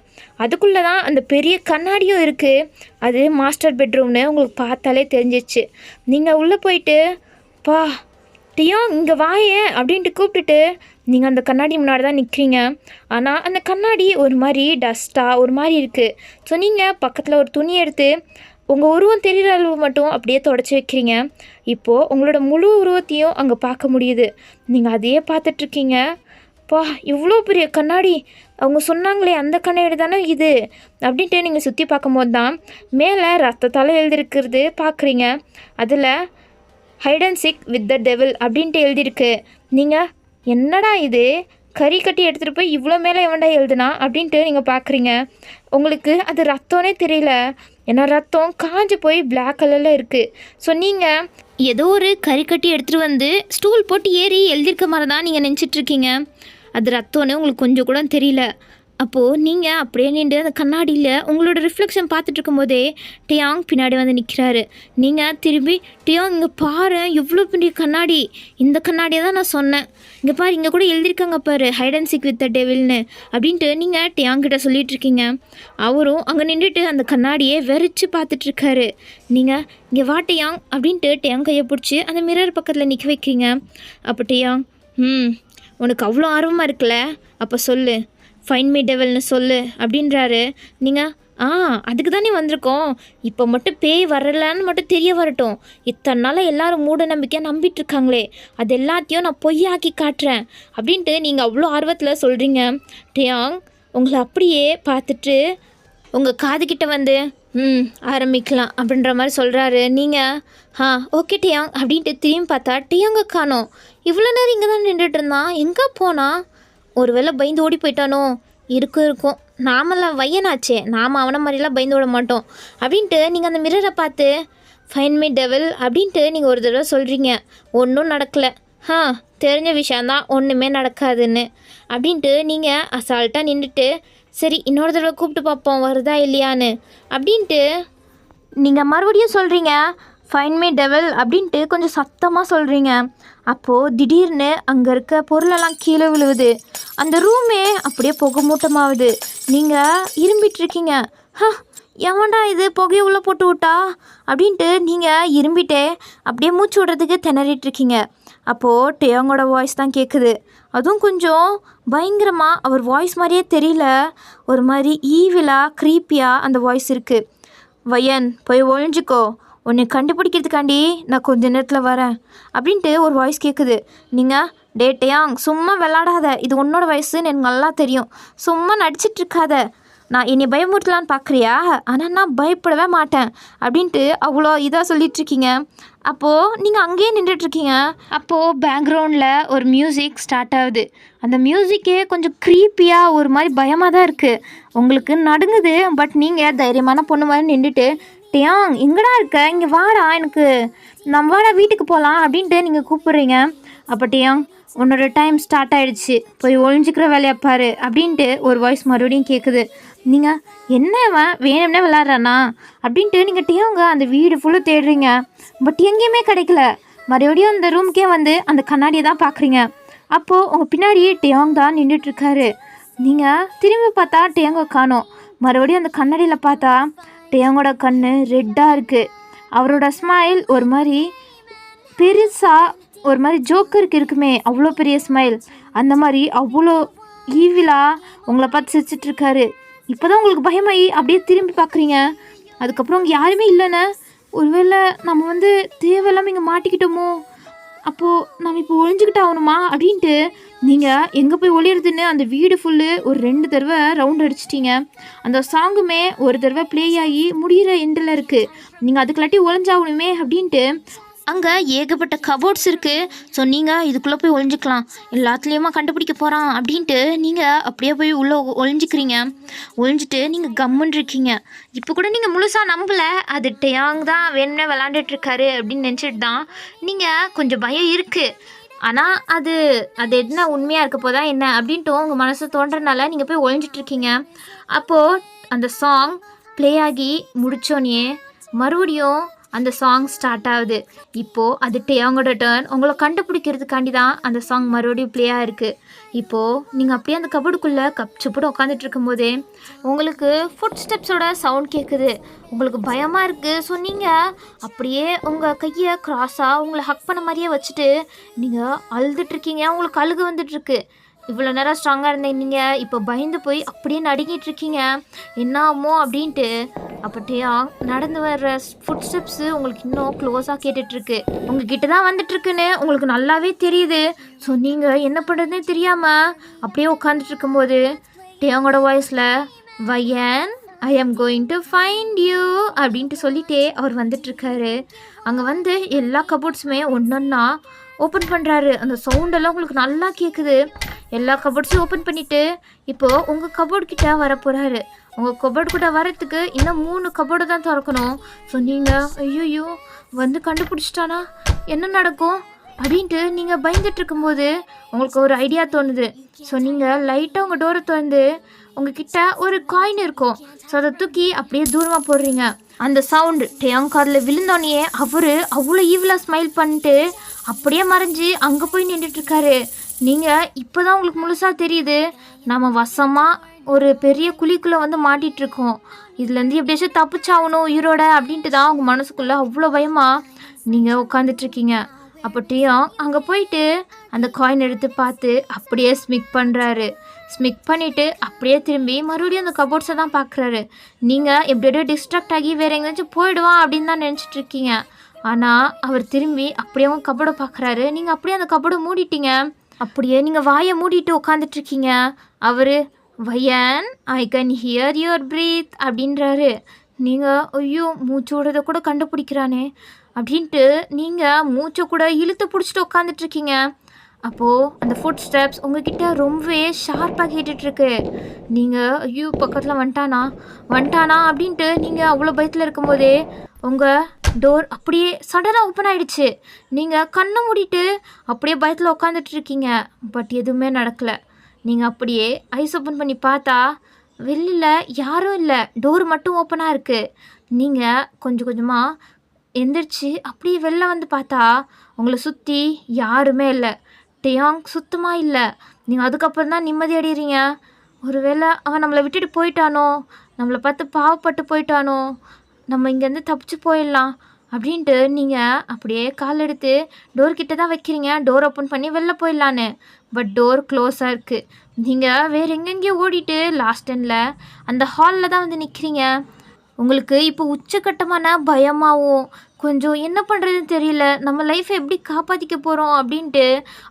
அதுக்குள்ளே தான் அந்த பெரிய கண்ணாடியும் இருக்குது. அது மாஸ்டர் பெட்ரூம்னு உங்களுக்கு பார்த்தாலே தெரிஞ்சிச்சு. நீங்கள் உள்ளே போயிட்டு பா டேயாங் இங்கே வாயேன் அப்படின்ட்டு கூப்பிட்டுட்டு நீங்கள் அந்த கண்ணாடி முன்னாடி தான் நிற்கிறீங்க. ஆனால் அந்த கண்ணாடி ஒரு மாதிரி டஸ்ட்டாக ஒரு மாதிரி இருக்குது. ஸோ நீங்கள் பக்கத்தில் ஒரு துணி எடுத்து உங்கள் உருவம் தெரிகிற அளவு மட்டும் அப்படியே தொடச்சி வைக்கிறீங்க. இப்போது உங்களோட முழு உருவத்தையும் அங்கே பார்க்க முடியுது. நீங்கள் அதையே பார்த்துட்ருக்கீங்க. பா இவ்வளோ பெரிய கண்ணாடி, அவங்க சொன்னாங்களே அந்த கண்ணாடி தானே இது அப்படின்ட்டு நீங்கள் சுற்றி பார்க்கும்போது தான் மேலே ரத்தத்தால் எழுதியிருக்கிறது பார்க்குறீங்க. அதில் hide and seek with the devil அப்படின்ட்டு எழுதியிருக்கு. நீங்கள் என்னடா இது கறி கட்டி எடுத்துகிட்டு போய் இவ்வளோ மேலே எவன்டா எழுதுனா அப்படின்ட்டு நீங்கள் பார்க்குறீங்க. உங்களுக்கு அது ரத்தம்னே தெரியல, ஏன்னா ரத்தம் காஞ்சு போய் பிளாக் கலரில் இருக்குது. ஸோ நீங்கள் ஏதோ ஒரு கறி கட்டி எடுத்துகிட்டு வந்து ஸ்டூல் போட்டு ஏறி எழுதியிருக்க மாதிரி தான் நீங்கள் நினச்சிட்ருக்கீங்க. அது ரத்தம்னு உங்களுக்கு கொஞ்சம் கூட தெரியல. அப்போது நீங்கள் அப்படியே நின்று அந்த கண்ணாடியில் உங்களோட ரிஃப்ளெக்ஷன் பார்த்துட்டு இருக்கும்போதே டேயாங் பின்னாடி வந்து நிற்கிறாரு. நீங்கள் திரும்பி டேயாங் இங்கே பாரு எவ்வளோ பெரிய கண்ணாடி, இந்த கண்ணாடியை தான் நான் சொன்னேன், இங்கே பாரு இங்கே கூட எழுதியிருக்காங்க பாரு hide and seek with the டெவில்னு அப்படின்ட்டு நீங்கள் டேயாங் கிட்ட சொல்லிகிட்ருக்கீங்க. அவரும் அங்கே நின்றுட்டு அந்த கண்ணாடியை வெறிச்சு பார்த்துட்ருக்காரு. நீங்கள் இங்கே வா டேயாங் அப்படின்ட்டு டேயாங் கையை பிடிச்சி அந்த மிரர் பக்கத்தில் நிற்க வைக்கிறீங்க. அப்போ டேயாங் உனக்கு அவ்வளோ ஆர்வமாக இருக்குல்ல, அப்போ சொல்லு ஃபைண்ட் மீ டெவில்னு சொல்லு அப்படின்றாரு. நீங்கள் அதுக்கு தானே வந்திருக்கோம், இப்போ மட்டும் பேய் வரலான்னு மட்டும் தெரிய வரட்டும், இத்தனை நாளாக எல்லோரும் மூட நம்பிக்கையாக நம்பிட்டுருக்காங்களே அது எல்லாத்தையும் நான் பொய்யாக்கி காட்டுறேன் அப்படின்ட்டு நீங்கள் அவ்வளோ ஆர்வத்தில் சொல்கிறீங்க. டேயாங் உங்களை அப்படியே பார்த்துட்டு உங்கள் காதுகிட்ட வந்து ஆரம்பிக்கலாம் அப்படின்ற மாதிரி சொல்கிறாரு. நீங்கள் ஓகே டேயாங் அப்படின்ட்டு திரும்பி பார்த்தா டேயாங்க காணோம். இவ்வளோ நேரம் இங்கே தான் நின்றுட்டு இருந்தான், எங்கே போனா? ஒருவேளை பயந்து ஓடி போயிட்டானோ? இருக்கும் நாமெல்லாம் வையனாச்சே, நாம் அவனை மாதிரிலாம் பயந்து ஓட மாட்டோம் அப்படின்ட்டு நீங்கள் அந்த மிரரை பார்த்து ஃபைண்ட் மீ டெவில் அப்படின்ட்டு நீங்கள் ஒரு தடவை சொல்கிறீங்க. ஒன்றும் நடக்கலை. தெரிஞ்ச விஷயந்தான் ஒன்றுமே நடக்காதுன்னு அப்படின்ட்டு நீங்கள் அசால்ட்டாக நின்றுட்டு சரி இன்னொரு தடவை கூப்பிட்டு பார்ப்போம் வருதா இல்லையான்னு அப்படின்ட்டு நீங்கள் மறுபடியும் சொல்கிறீங்க ஃபைண்ட் மீ டெவில் அப்படின்ட்டு கொஞ்சம் சத்தமாக சொல்கிறீங்க. அப்போது திடீர்னு அங்கே இருக்க பொருளெல்லாம் கீழே விழுவுது. அந்த ரூமே அப்படியே புகை மூட்டமாகுது. நீங்கள் இரும்பிட்டுருக்கீங்க. எவன்டா இது புகையை உள்ளே போட்டு விட்டா அப்படின்ட்டு நீங்கள் இரும்பிட்டே அப்படியே மூச்சு விடுறதுக்கு திணறிட்டுருக்கீங்க. அப்போது டேயாங்கோட வாய்ஸ் தான் கேட்குது. அதுவும் கொஞ்சம் பயங்கரமாக, அவர் வாய்ஸ் மாதிரியே தெரியல, ஒரு மாதிரி ஈவிலாக க்ரீப்பியாக அந்த வாய்ஸ் இருக்குது. வையன் போய் ஒழிஞ்சிக்கோ, உன்னை கண்டுபிடிக்கிறதுக்காண்டி நான் கொஞ்ச நேரத்தில் வரேன் அப்படின்ட்டு ஒரு வாய்ஸ் கேட்குது. நீங்கள் டேயாங் சும்மா விளாடாத, இது உன்னோட வயசுன்னு எனக்கு நல்லா தெரியும், சும்மா நடிச்சிட்ருக்காத, நான் என்னை பயமுறுத்தலான்னு பார்க்குறியா, ஆனால் நான் பயப்படவே மாட்டேன் அப்படின்ட்டு அவ்வளோ இதாக சொல்லிகிட்ருக்கீங்க. அப்போது நீங்கள் அங்கேயே நின்றுட்டுருக்கீங்க. அப்போது பேக்ரவுண்டில் ஒரு மியூசிக் ஸ்டார்ட் ஆகுது. அந்த மியூசிக்கே கொஞ்சம் க்ரீப்பியாக ஒரு மாதிரி பயமாக தான் இருக்குது. உங்களுக்கு நடுங்குது. பட் நீங்கள் தைரியமான பொண்ணு மாதிரி நின்றுட்டு டேயாங் எங்கடா இருக்க, இங்கே வாடா, எனக்கு நம்ம வாடா வீட்டுக்கு போகலாம் அப்படின்ட்டு நீங்கள் கூப்பிட்றீங்க. அப்போ டேயாங் உன்னோட டைம் ஸ்டார்ட் ஆகிடுச்சு, போய் ஒழிஞ்சிக்கிற வேலையை பாரு அப்படின்ட்டு ஒரு வாய்ஸ் மறுபடியும் கேட்குது. நீங்கள் என்னவன் வேணும்னே விளாட்றானா அப்படின்ட்டு நீங்கள் டேயாங்க அந்த வீடு ஃபுல்லாக தேடுறீங்க. பட் எங்கேயுமே கிடைக்கல. மறுபடியும் அந்த ரூம்க்கே வந்து அந்த கண்ணாடியை தான் பார்க்குறீங்க. அப்போது உங்கள் பின்னாடியே டேயாங் தான் நின்றுட்டுருக்காரு. நீங்கள் திரும்பி பார்த்தா டேயாங்க காணோம். மறுபடியும் அந்த கண்ணாடியில் பார்த்தா டேயாங்கோட கண் ரெட்டாக இருக்குது. அவரோட ஸ்மைல் ஒரு மாதிரி பெருசாக ஒரு மாதிரி ஜோக்கருக்கு இருக்குமே அவ்வளோ பெரிய ஸ்மைல், அந்த மாதிரி அவ்வளோ ஈவிலாக உங்களை பார்த்து சிரிச்சிட்ருக்காரு. இப்போ தான் உங்களுக்கு பயமாகி அப்படியே திரும்பி பார்க்குறீங்க. அதுக்கப்புறம் அங்கே யாருமே இல்லைன்னு, ஒருவேளை நம்ம வந்து தேவையில்லாமல் இங்கே மாட்டிக்கிட்டோமோ, அப்போது நம்ம இப்போ ஒழிஞ்சிக்கிட்டு ஆகணுமா அப்படின்ட்டு நீங்கள் எங்கே போய் ஒளியிறதுன்னு அந்த வீடு ஃபுல்லு ஒரு 2 தடவை ரவுண்ட் அடிச்சிட்டிங்க. அந்த சாங்குமே ஒரு தடவை ப்ளே ஆகி முடிகிற எண்டில் இருக்குது. நீங்கள் அதுக்குள்ளாட்டி ஒழிஞ்சாகணுமே அப்படின்ட்டு அங்கே ஏகப்பட்ட கபோர்ட்ஸ் இருக்குது. ஸோ நீங்கள் இதுக்குள்ளே போய் ஒழிஞ்சிக்கலாம், எல்லாத்துலேயுமா கண்டுபிடிக்க போகிறான் அப்படின்ட்டு நீங்கள் அப்படியே போய் உள்ளே ஒழிஞ்சிக்கிறீங்க. ஒழிஞ்சிட்டு நீங்கள் கம்முன்னு இருக்கீங்க. இப்போ கூட நீங்கள் முழுசாக நம்பலை, அது டேயாங் தான் வேணும்னே விளாண்டுட்ருக்காரு அப்படின்னு நினச்சிட்டு தான் நீங்கள் கொஞ்சம் பயம் இருக்குது. ஆனால் அது என்ன உண்மையாக இருக்க போதா என்ன அப்படின்ட்டு உங்கள் மனசு தோன்றனால நீங்கள் போய் ஒழிஞ்சிட்ருக்கீங்க. அப்போது அந்த சாங் ப்ளே ஆகி முடித்தோன்னே மறுபடியும் அந்த சாங் ஸ்டார்ட் ஆகுது. இப்போது அது டேயாங்கோட டர்ன். உங்களை கண்டுபிடிக்கிறதுக்காண்டி தான் அந்த சாங் மறுபடியும் ப்ளே ஆகிருக்கு. இப்போது நீங்கள் அப்படியே அந்த கபோர்டுக்குள்ளே கப்சுப்போட்டு உட்காந்துட்டு இருக்கும்போதே உங்களுக்கு ஃபுட் ஸ்டெப்ஸோட சவுண்ட் கேட்குது. உங்களுக்கு பயமாக இருக்குது. ஸோ நீங்கள் அப்படியே உங்கள் கையை க்ராஸாக உங்களை ஹக் பண்ண மாதிரியே வச்சுட்டு நீங்கள் அழுதுட்ருக்கீங்க. உங்களுக்கு அழுக வந்துட்டுருக்கு. இவ்வளோ நேரம் ஸ்ட்ராங்காக இருந்தீங்க, நீங்கள் இப்போ பயந்து போய் அப்படியே நடுங்கிட்டுருக்கீங்க. என்ன ஆகுமோ அப்படின்ட்டு. அப்படியா நடந்து வர்ற ஃபுட் ஸ்டெப்ஸு உங்களுக்கு இன்னும் க்ளோஸாக கேட்டுட்ருக்கு. உங்ககிட்ட தான் வந்துட்டுருக்குன்னு உங்களுக்கு நல்லாவே தெரியுது. ஸோ நீங்கள் என்ன பண்ணுறதுனே தெரியாமல் அப்படியே உட்காந்துட்டு இருக்கும்போது டேயோங்கோட வாய்ஸில் வயன் ஐ am going to find you அப்படின்ட்டு சொல்லிட்டே அவர் வந்துட்டுருக்காரு. அங்கே வந்து எல்லா கபோர்ட்ஸுமே ஒன்றொன்னா ஓப்பன் பண்ணுறாரு. அந்த சவுண்டெல்லாம் உங்களுக்கு நல்லா கேட்குது. எல்லா கபோர்ட்ஸும் ஓப்பன் பண்ணிவிட்டு இப்போது உங்கள் கபோர்டு கிட்ட வர போகிறாரு. உங்கள் கபோர்டு கிட்ட வரத்துக்கு இன்னும் 3 கபோர்டு தான் திறக்கணும். ஸோ நீங்கள் ஐயோ வந்து கண்டுபிடிச்சிட்டானா என்ன நடக்கும் அப்படின்ட்டு நீங்கள் பயந்துட்டு இருக்கும்போது உங்களுக்கு ஒரு ஐடியா தோணுது. ஸோ நீங்கள் லைட்டாக உங்கள் டோரை திறந்து உங்ககிட்ட ஒரு காயின் இருக்கும். ஸோ அதை தூக்கி அப்படியே தூரமாக போடுறீங்க. அந்த சவுண்டு டேயாங் காரில் விழுந்தோடனே அவர் அவ்வளோ ஈவிலாக ஸ்மைல் பண்ணிட்டு அப்படியே மறைஞ்சு அங்கே போய் நின்றுட்டுருக்காரு. நீங்கள் இப்போ தான் உங்களுக்கு முழுசாக தெரியுது நம்ம வசமாக ஒரு பெரிய குழிக்குள்ளே வந்து மாட்டிகிட்ருக்கோம். இதுலேருந்து எப்படியாச்சும் தப்பிச்சாகணும் உயிரோட அப்படின்ட்டு தான் உங்கள் மனசுக்குள்ளே அவ்வளோ பயமாக நீங்கள் உட்காந்துட்ருக்கீங்க. அப்போ டேயாங் அங்கே போயிட்டு அந்த காயின் எடுத்து பார்த்து அப்படியே ஸ்மிக் பண்ணுறாரு. ஸ்மிக் பண்ணிவிட்டு அப்படியே திரும்பி மறுபடியும் அந்த கபோர்ட்ஸை தான் பார்க்குறாரு. நீங்கள் எப்படியோ டிஸ்ட்ராக்ட் ஆகி வேறு எங்கேயாச்சும் போயிடுவான் அப்படின்னு தான் நினச்சிட்ருக்கீங்க. ஆனால் அவர் திரும்பி அப்படியே அவங்க கபோர்டை பார்க்குறாரு. நீங்கள் அப்படியே அந்த கபோர்டை மூடிட்டீங்க. அப்படியே நீங்கள் வாயை மூடிட்டு உட்காந்துட்ருக்கீங்க. அவர் வயன் I can hear your breath அப்படின்றாரு. நீங்கள் ஐயோ மூச்சு விடுறதை கூட கண்டுபிடிக்கிறானே அப்படின்ட்டு நீங்கள் மூச்சை கூட இழுத்து பிடிச்சிட்டு உட்காந்துட்ருக்கீங்க. அப்போது அந்த ஃபுட் ஸ்டெப்ஸ் உங்ககிட்ட ரொம்பவே ஷார்ப்பாக கேட்டுட்ருக்கு. நீங்கள் ஐயோ பக்கத்தில் வந்துட்டானா அப்படின்ட்டு நீங்கள் அவ்வளோ பயத்தில் இருக்கும்போதே உங்கள் டோர் அப்படியே சடனாக ஓப்பன் ஆகிடுச்சு. நீங்கள் கண்ணை மூடிட்டு அப்படியே பயத்தில் உட்காந்துட்ருக்கீங்க. பட் எதுவுமே நடக்கலை. நீங்கள் அப்படியே ஐஸ் ஓப்பன் பண்ணி பார்த்தா வெளியில் யாரும் இல்லை. டோர் மட்டும் ஓப்பனாக இருக்குது. நீங்கள் கொஞ்சம் கொஞ்சமாக எந்திரிச்சு அப்படியே வெளில வந்து பார்த்தா உங்களை சுற்றி யாருமே இல்லை. டேயாங் சுத்தமாக இல்லை. நீங்கள் அதுக்கப்புறம் தான் நிம்மதி அடைகிறீங்க. ஒருவேளை அவன் நம்மளை விட்டுட்டு போயிட்டானோ, நம்மளை பார்த்து பாவப்பட்டு போயிட்டானோ, நம்ம இங்கேருந்து தப்பிச்சு போயிடலாம் அப்படின்ட்டு நீங்கள் அப்படியே கால் எடுத்து டோர்கிட்ட தான் வைக்கிறீங்க. டோர் ஓப்பன் பண்ணி வெளில போயிடலான்னு. பட் டோர் க்ளோஸாக இருக்குது. நீங்கள் வேறு எங்கெங்கேயோ ஓடிட்டு லாஸ்ட் எண்டில் அந்த ஹாலில் தான் வந்து நிற்கிறீங்க. உங்களுக்கு இப்போ உச்சக்கட்டமான பயமாகவும் கொஞ்சம் என்ன பண்ணுறதுன்னு தெரியல, நம்ம லைஃப்பை எப்படி காப்பாற்றிக்க போகிறோம் அப்படின்ட்டு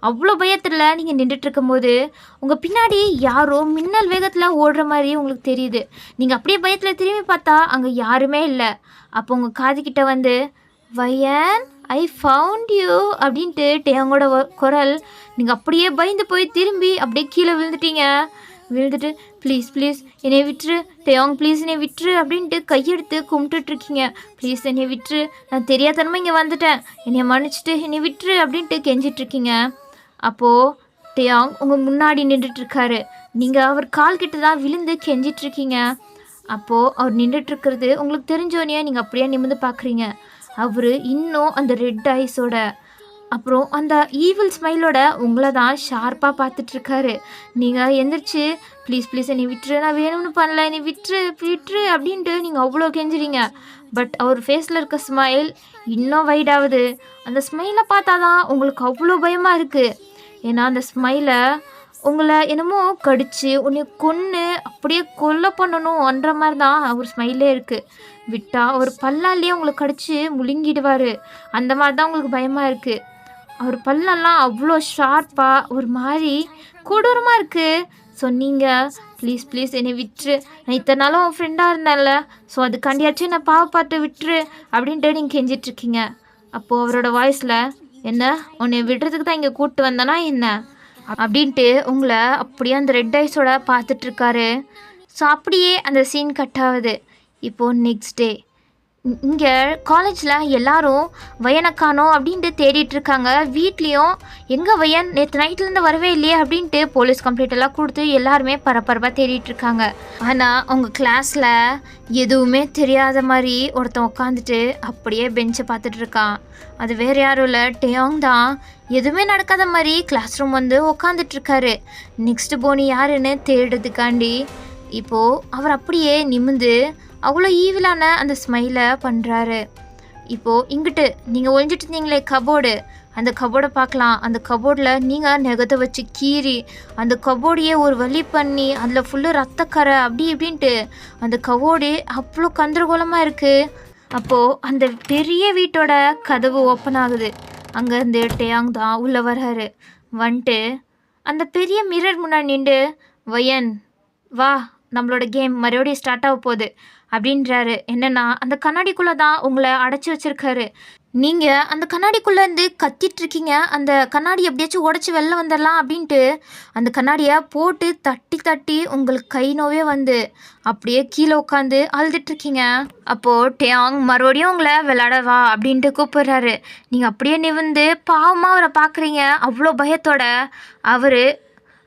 அவ்வளோ பயத்தில் நீங்கள் நின்றுட்டுருக்கும்போது உங்கள் பின்னாடி யாரோ மின்னல் வேகத்தில் ஓடுற மாதிரி உங்களுக்கு தெரியுது. நீங்கள் அப்படியே பயத்தில் திரும்பி பார்த்தா அங்கே யாருமே இல்லை. அப்போ உங்கள் காதுகிட்ட வந்து வயன் ஐ ஃபவுண்ட் யூ அப்படின்ட்டு டேயாங்கோட குரல். நீங்கள் அப்படியே பயந்து போய் திரும்பி அப்படியே கீழே விழுந்துட்டு ப்ளீஸ் என்னை விட்டுரு டேயாங், ப்ளீஸ் என்னை விட்டுரு அப்படின்ட்டு கையெடுத்து கும்பிட்டுட்ருக்கீங்க. ப்ளீஸ் என்னை விட்டுரு, நான் தெரியாதனமாக இங்கே வந்துட்டேன், என்னை மன்னிச்சிட்டு என்னை விட்டுரு அப்படின்ட்டு கெஞ்சிட்ருக்கீங்க. அப்போது டேயாங் உங்கள் முன்னாடி நின்றுட்டுருக்காரு. நீங்கள் அவர் கால்கிட்ட தான் விழுந்து கெஞ்சிட்ருக்கீங்க. அப்போது அவர் நின்றுட்டுருக்கிறது உங்களுக்கு தெரிஞ்சோடனே நீங்கள் அப்படியே நிமிர்ந்து பார்க்குறீங்க. அவர் இன்னும் அந்த ரெட் ஐஸோட அப்புறம் அந்த ஈவில் ஸ்மைலோட உங்களை தான் ஷார்ப்பாக பார்த்துட்ருக்காரு. நீங்கள் எந்திரிச்சு ப்ளீஸ் என்னை விட்டுரு, நான் வேணும்னு பண்ணல, என்னை விட்டுரு அப்படின்ட்டு நீங்கள் அவ்வளோ கெஞ்சுறீங்க. பட் அவர் ஃபேஸில் இருக்க ஸ்மைல் இன்னும் வைடாகுது. அந்த ஸ்மைலை பார்த்தா தான் உங்களுக்கு அவ்வளோ பயமாக இருக்குது. ஏன்னா அந்த ஸ்மைலை உங்களை என்னமோ கடிச்சு உன்னை கொன்று அப்படியே கொல்லை பண்ணணும்ன்ற மாதிரி தான் அவர் ஸ்மைலே இருக்குது. விட்டால் அவர் பல்லாலேயே உங்களை கடிச்சு முழுங்கிடுவார். அந்த மாதிரி தான் உங்களுக்கு பயமாக இருக்குது. அவர் பல்லெல்லாம் அவ்வளோ ஷார்ப்பாக ஒரு மாதிரி கொடூரமாக இருக்குது. ஸோ நீங்கள் ப்ளீஸ் என்னை விட்டுரு, நான் இத்தனை நாளும் உன் ஃப்ரெண்டாக இருந்தேன்ல, ஸோ அதுக்காண்டியாச்சும் நான் பாவப்பாட்டு விட்டுரு அப்படின்ட்டு நீங்கள் கெஞ்சிட்ருக்கீங்க. அப்போது அவரோட வாய்ஸில் என்ன உன்னை விடுறதுக்கு தான் இங்கே கூப்பிட்டு வந்தேனா என்ன அப்படின்ட்டு உங்களை அப்படியே அந்த ரெட் ஐஸோட பார்த்துட்ருக்காரு. ஸோ அப்படியே அந்த சீன் கட் ஆகுது. இப்போது நெக்ஸ்ட் டே இங்கே காலேஜில் எல்லாரும் வயனை காணோம் அப்படின்ட்டு தேடிட்டு இருக்காங்க. வீட்லேயும் எங்கே வயன் நேற்று நைட்லேருந்து வரவே இல்லையே அப்படின்ட்டு போலீஸ் கம்ப்ளைண்ட் எல்லாம் கொடுத்து எல்லாருமே பரபரப்பாக தேடிட்டு இருக்காங்க. ஆனால் அவங்க கிளாஸில் எதுவுமே தெரியாத மாதிரி ஒருத்தன் உட்காந்துட்டு அப்படியே பெஞ்சை பார்த்துட்டு இருக்கான். அது வேறு யாரும் இல்லை, டேயாங் தான். எதுவுமே நடக்காத மாதிரி கிளாஸ் ரூம் வந்து உட்காந்துட்ருக்காரு. நெக்ஸ்ட்டு போனி யாருன்னு தேடுறதுக்காண்டி இப்போது அவர் அப்படியே நிமிந்து அவ்வளோ ஈவிலான அந்த ஸ்மைலை பண்ணுறாரு. இப்போது இங்கிட்டு நீங்கள் ஒழிஞ்சிட்டு இருந்தீங்களே கபோர்டு, அந்த கபோர்டை பார்க்கலாம். அந்த கபோர்டில் நீங்கள் நெகத்தை வச்சு கீறி அந்த கபோர்டையே ஒரு வழி பண்ணி அதில் ஃபுல்லு ரத்தக்கரை அப்படி இப்படின்ட்டு அந்த கபோர்டு அவ்வளோ கந்தரகோலமாக இருக்குது. அப்போது அந்த பெரிய வீட்டோட கதவு ஓப்பன் ஆகுது. அங்கேருந்து டேயாங் தான் உள்ளே வர்றாரு. வந்துட்டு அந்த பெரிய மிரர் முன்னாடி நின்று, வயன் வா, நம்மளோட கேம் மறுபடியும் ஸ்டார்ட் ஆக போகுது அப்படின்றாரு. என்னென்னா அந்த கண்ணாடிக்குள்ளே தான் உங்களை அடைச்சி வச்சுருக்காரு. நீங்கள் அந்த கண்ணாடிக்குள்ளேருந்து கத்திட்ருக்கீங்க. அந்த கண்ணாடி எப்படியாச்சும் உடச்சி வெளில வந்துடலாம் அப்படின்ட்டு அந்த கண்ணாடியை போட்டு தட்டி தட்டி உங்களுக்கு கை நோவே வந்து அப்படியே கீழே உட்காந்து அழுதுட்ருக்கீங்க. அப்போது டேயாங் மறுபடியும் உங்களை விளையாடவா அப்படின்ட்டு கூப்பிட்றாரு. நீங்கள் அப்படியே நிமிர்ந்து பாவமாக அவரை பார்க்குறீங்க அவ்வளோ பயத்தோட. அவர்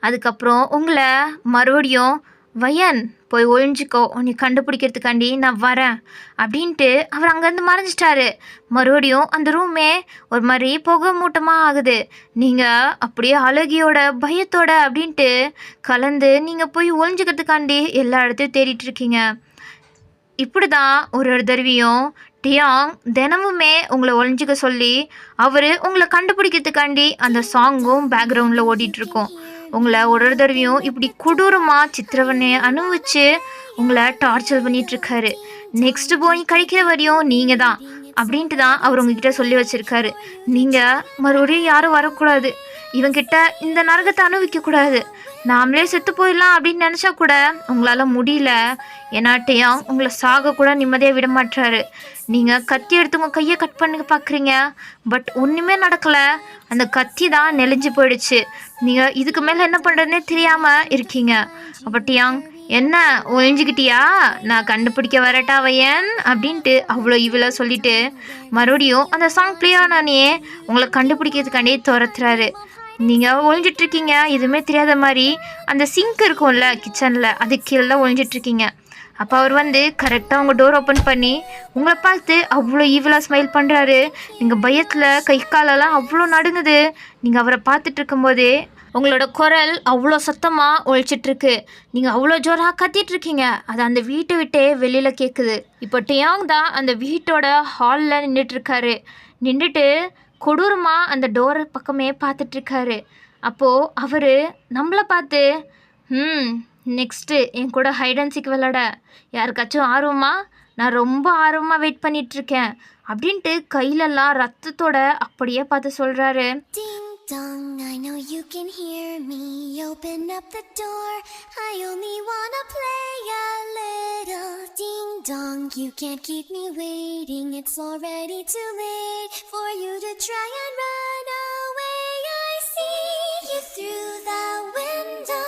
அதுக்கப்புறம் உங்களை மறுபடியும், வயன் போய் ஒழிஞ்சிக்கோ, உன்னை கண்டுபிடிக்கிறதுக்காண்டி நான் வரேன் அப்படின்ட்டு அவர் அங்கேருந்து மறைஞ்சிட்டாரு. மறுபடியும் அந்த ரூமே ஒரு மாதிரி புகை மூட்டமாக ஆகுது. நீங்கள் அப்படியே அழகியோட பயத்தோட அப்படின்ட்டு கலந்து நீங்கள் போய் ஒழிஞ்சிக்கிறதுக்காண்டி எல்லா இடத்தையும் தேடிட்டு இருக்கீங்க. இப்படி தான் ஒரு தடவையும் டேயாங் தினமுமே உங்களை ஒழிஞ்சிக்க சொல்லி அவர் உங்களை கண்டுபிடிக்கிறதுக்காண்டி அந்த சாங்கும் பேக்ரவுண்டில் ஓடிட்டுருக்கோம். உங்களை ஒரு தடவையும் இப்படி கொடூரமாக சித்திரவனையை அனுபவிச்சு உங்களை டார்ச்சர் பண்ணிகிட்ருக்காரு. நெக்ஸ்ட்டு போய் கழிக்கிற வரையும் நீங்கள் தான் அப்படின்ட்டு தான் அவர் உங்ககிட்ட சொல்லி வச்சுருக்காரு. நீங்கள் மறுபடியும் யாரும் வரக்கூடாது, இவங்கிட்ட இந்த நரகத்தை அனுபவிக்கக்கூடாது, நாமளே செத்து போயிடலாம் அப்படின்னு நினச்சா கூட உங்களால் முடியல. ஏன்னா டேயாங் உங்களை சாக கூட நிம்மதியாக விட மாட்டாரு. நீங்கள் கத்தி எடுத்து உங்கள் கையை கட் பண்ணி பார்க்குறீங்க, பட் ஒன்றுமே நடக்கலை. அந்த கத்தி தான் நெளிஞ்சு போயிடுச்சு. நீங்கள் இதுக்கு மேலே என்ன பண்ணுறதுனே தெரியாமல் இருக்கீங்க. அப்போ டேயாங், என்ன ஒழிஞ்சிக்கிட்டியா, நான் கண்டுபிடிக்க வரட்டா வயன் அப்படின்ட்டு அவ்வளோ இவ்வளோ சொல்லிவிட்டு மறுபடியும் அந்த சாங் ப்ளே ஆனானே உங்களை கண்டுபிடிக்கிறதுக்காண்டி துரத்துறாரு. நீங்கள் ஒழிஞ்சிட்ருக்கீங்க எதுவுமே தெரியாத மாதிரி. அந்த சிங்க் இருக்கும்ல கிச்சனில், அது கீழே தான் ஒழிஞ்சிட்ருக்கீங்க. அப்போ அவர் வந்து கரெக்டாக உங்கள் டோர் ஓப்பன் பண்ணி உங்களை பார்த்து அவ்வளோ ஈவலாக ஸ்மைல் பண்ணுறாரு. நீங்கள் பயத்தில் கை காலெல்லாம் அவ்வளோ நடுங்குது. நீங்கள் அவரை பார்த்துட்டு இருக்கும்போதே உங்களோட குரல் அவ்வளோ சத்தமாக ஒழிச்சிட்ருக்கு. நீங்கள் அவ்வளோ ஜோராக கத்திட்ருக்கீங்க. அது அந்த வீட்டை விட்டே வெளியில் கேட்குது. இப்போ டேயாங் தான் அந்த வீட்டோட ஹாலில் நின்றுட்டுருக்காரு. நின்றுட்டு கொடூரமாக அந்த டோர் பக்கமே பார்த்துட்ருக்காரு. அப்போது அவர் நம்மளை பார்த்து, நெக்ஸ்ட்டு என் கூட ஹைட் அண்ட் சீக் விளாட யாருக்காச்சும் ஆர்வமா, நான் ரொம்ப ஆர்வமாக வெயிட் பண்ணிகிட்ருக்கேன் அப்படின்ட்டு கையிலெல்லாம் ரத்தத்தோட அப்படியே பார்த்து சொல்கிறாரு. Dong, I know you can hear me. Open up the door. I only wanna play a little. Ding dong, you can't keep me waiting. It's already too late for you to try and run away. I see you through the window.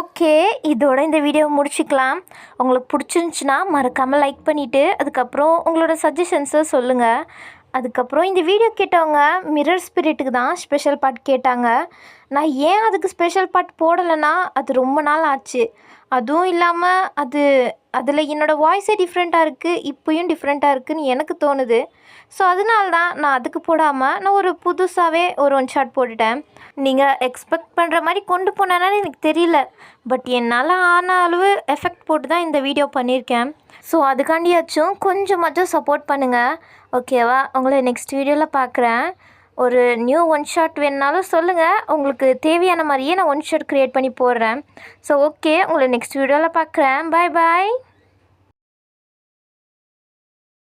Okay, இதோட இந்த video முடிச்சுக்கலாம். உங்களுக்கு பிடிச்சிருந்துச்சுன்னா மறக்காமல் like பண்ணிவிட்டு அதுக்கப்புறம் உங்களோட சஜஷன்ஸை சொல்லுங்கள். அதுக்கப்புறம் இந்த வீடியோ கேட்டவங்க மிரர் ஸ்பிரிட்டுக்கு தான் ஸ்பெஷல் பார்ட் கேட்டாங்க. நான் ஏன் அதுக்கு ஸ்பெஷல் பார்ட் போடலைன்னா அது ரொம்ப நாள் ஆச்சு. அதுவும் இல்லாமல் அதில் என்னோடய வாய்ஸே டிஃப்ரெண்ட்டாக இருக்குது, இப்போயும் டிஃப்ரெண்ட்டாக இருக்குதுன்னு எனக்கு தோணுது. ஸோ அதனால தான் நான் அதுக்கு போடாமல் நான் ஒரு புதுசாகவே ஒரு ஒன் ஷாட் போட்டுட்டேன். நீங்கள் எக்ஸ்பெக்ட் பண்ணுற மாதிரி கொண்டு போனாலும் எனக்கு தெரியல, பட் என்னால் ஆன அளவு எஃபெக்ட் போட்டு தான் இந்த வீடியோ பண்ணியிருக்கேன். ஸோ அதுக்காண்டியாச்சும் கொஞ்சமாச்சும் சப்போர்ட் பண்ணுங்கள், ஓகேவா? உங்களை நெக்ஸ்ட் வீடியோவில் பார்க்குறேன். ஒரு நியூ ஒன் ஷாட் வேணுனாலும் சொல்லுங்கள், உங்களுக்கு தேவையான மாதிரியே நான் ஒன் ஷாட் க்ரியேட் பண்ணி போடுறேன். ஸோ ஓகே, உங்களை நெக்ஸ்ட் வீடியோவில் பார்க்குறேன். பாய் பாய்.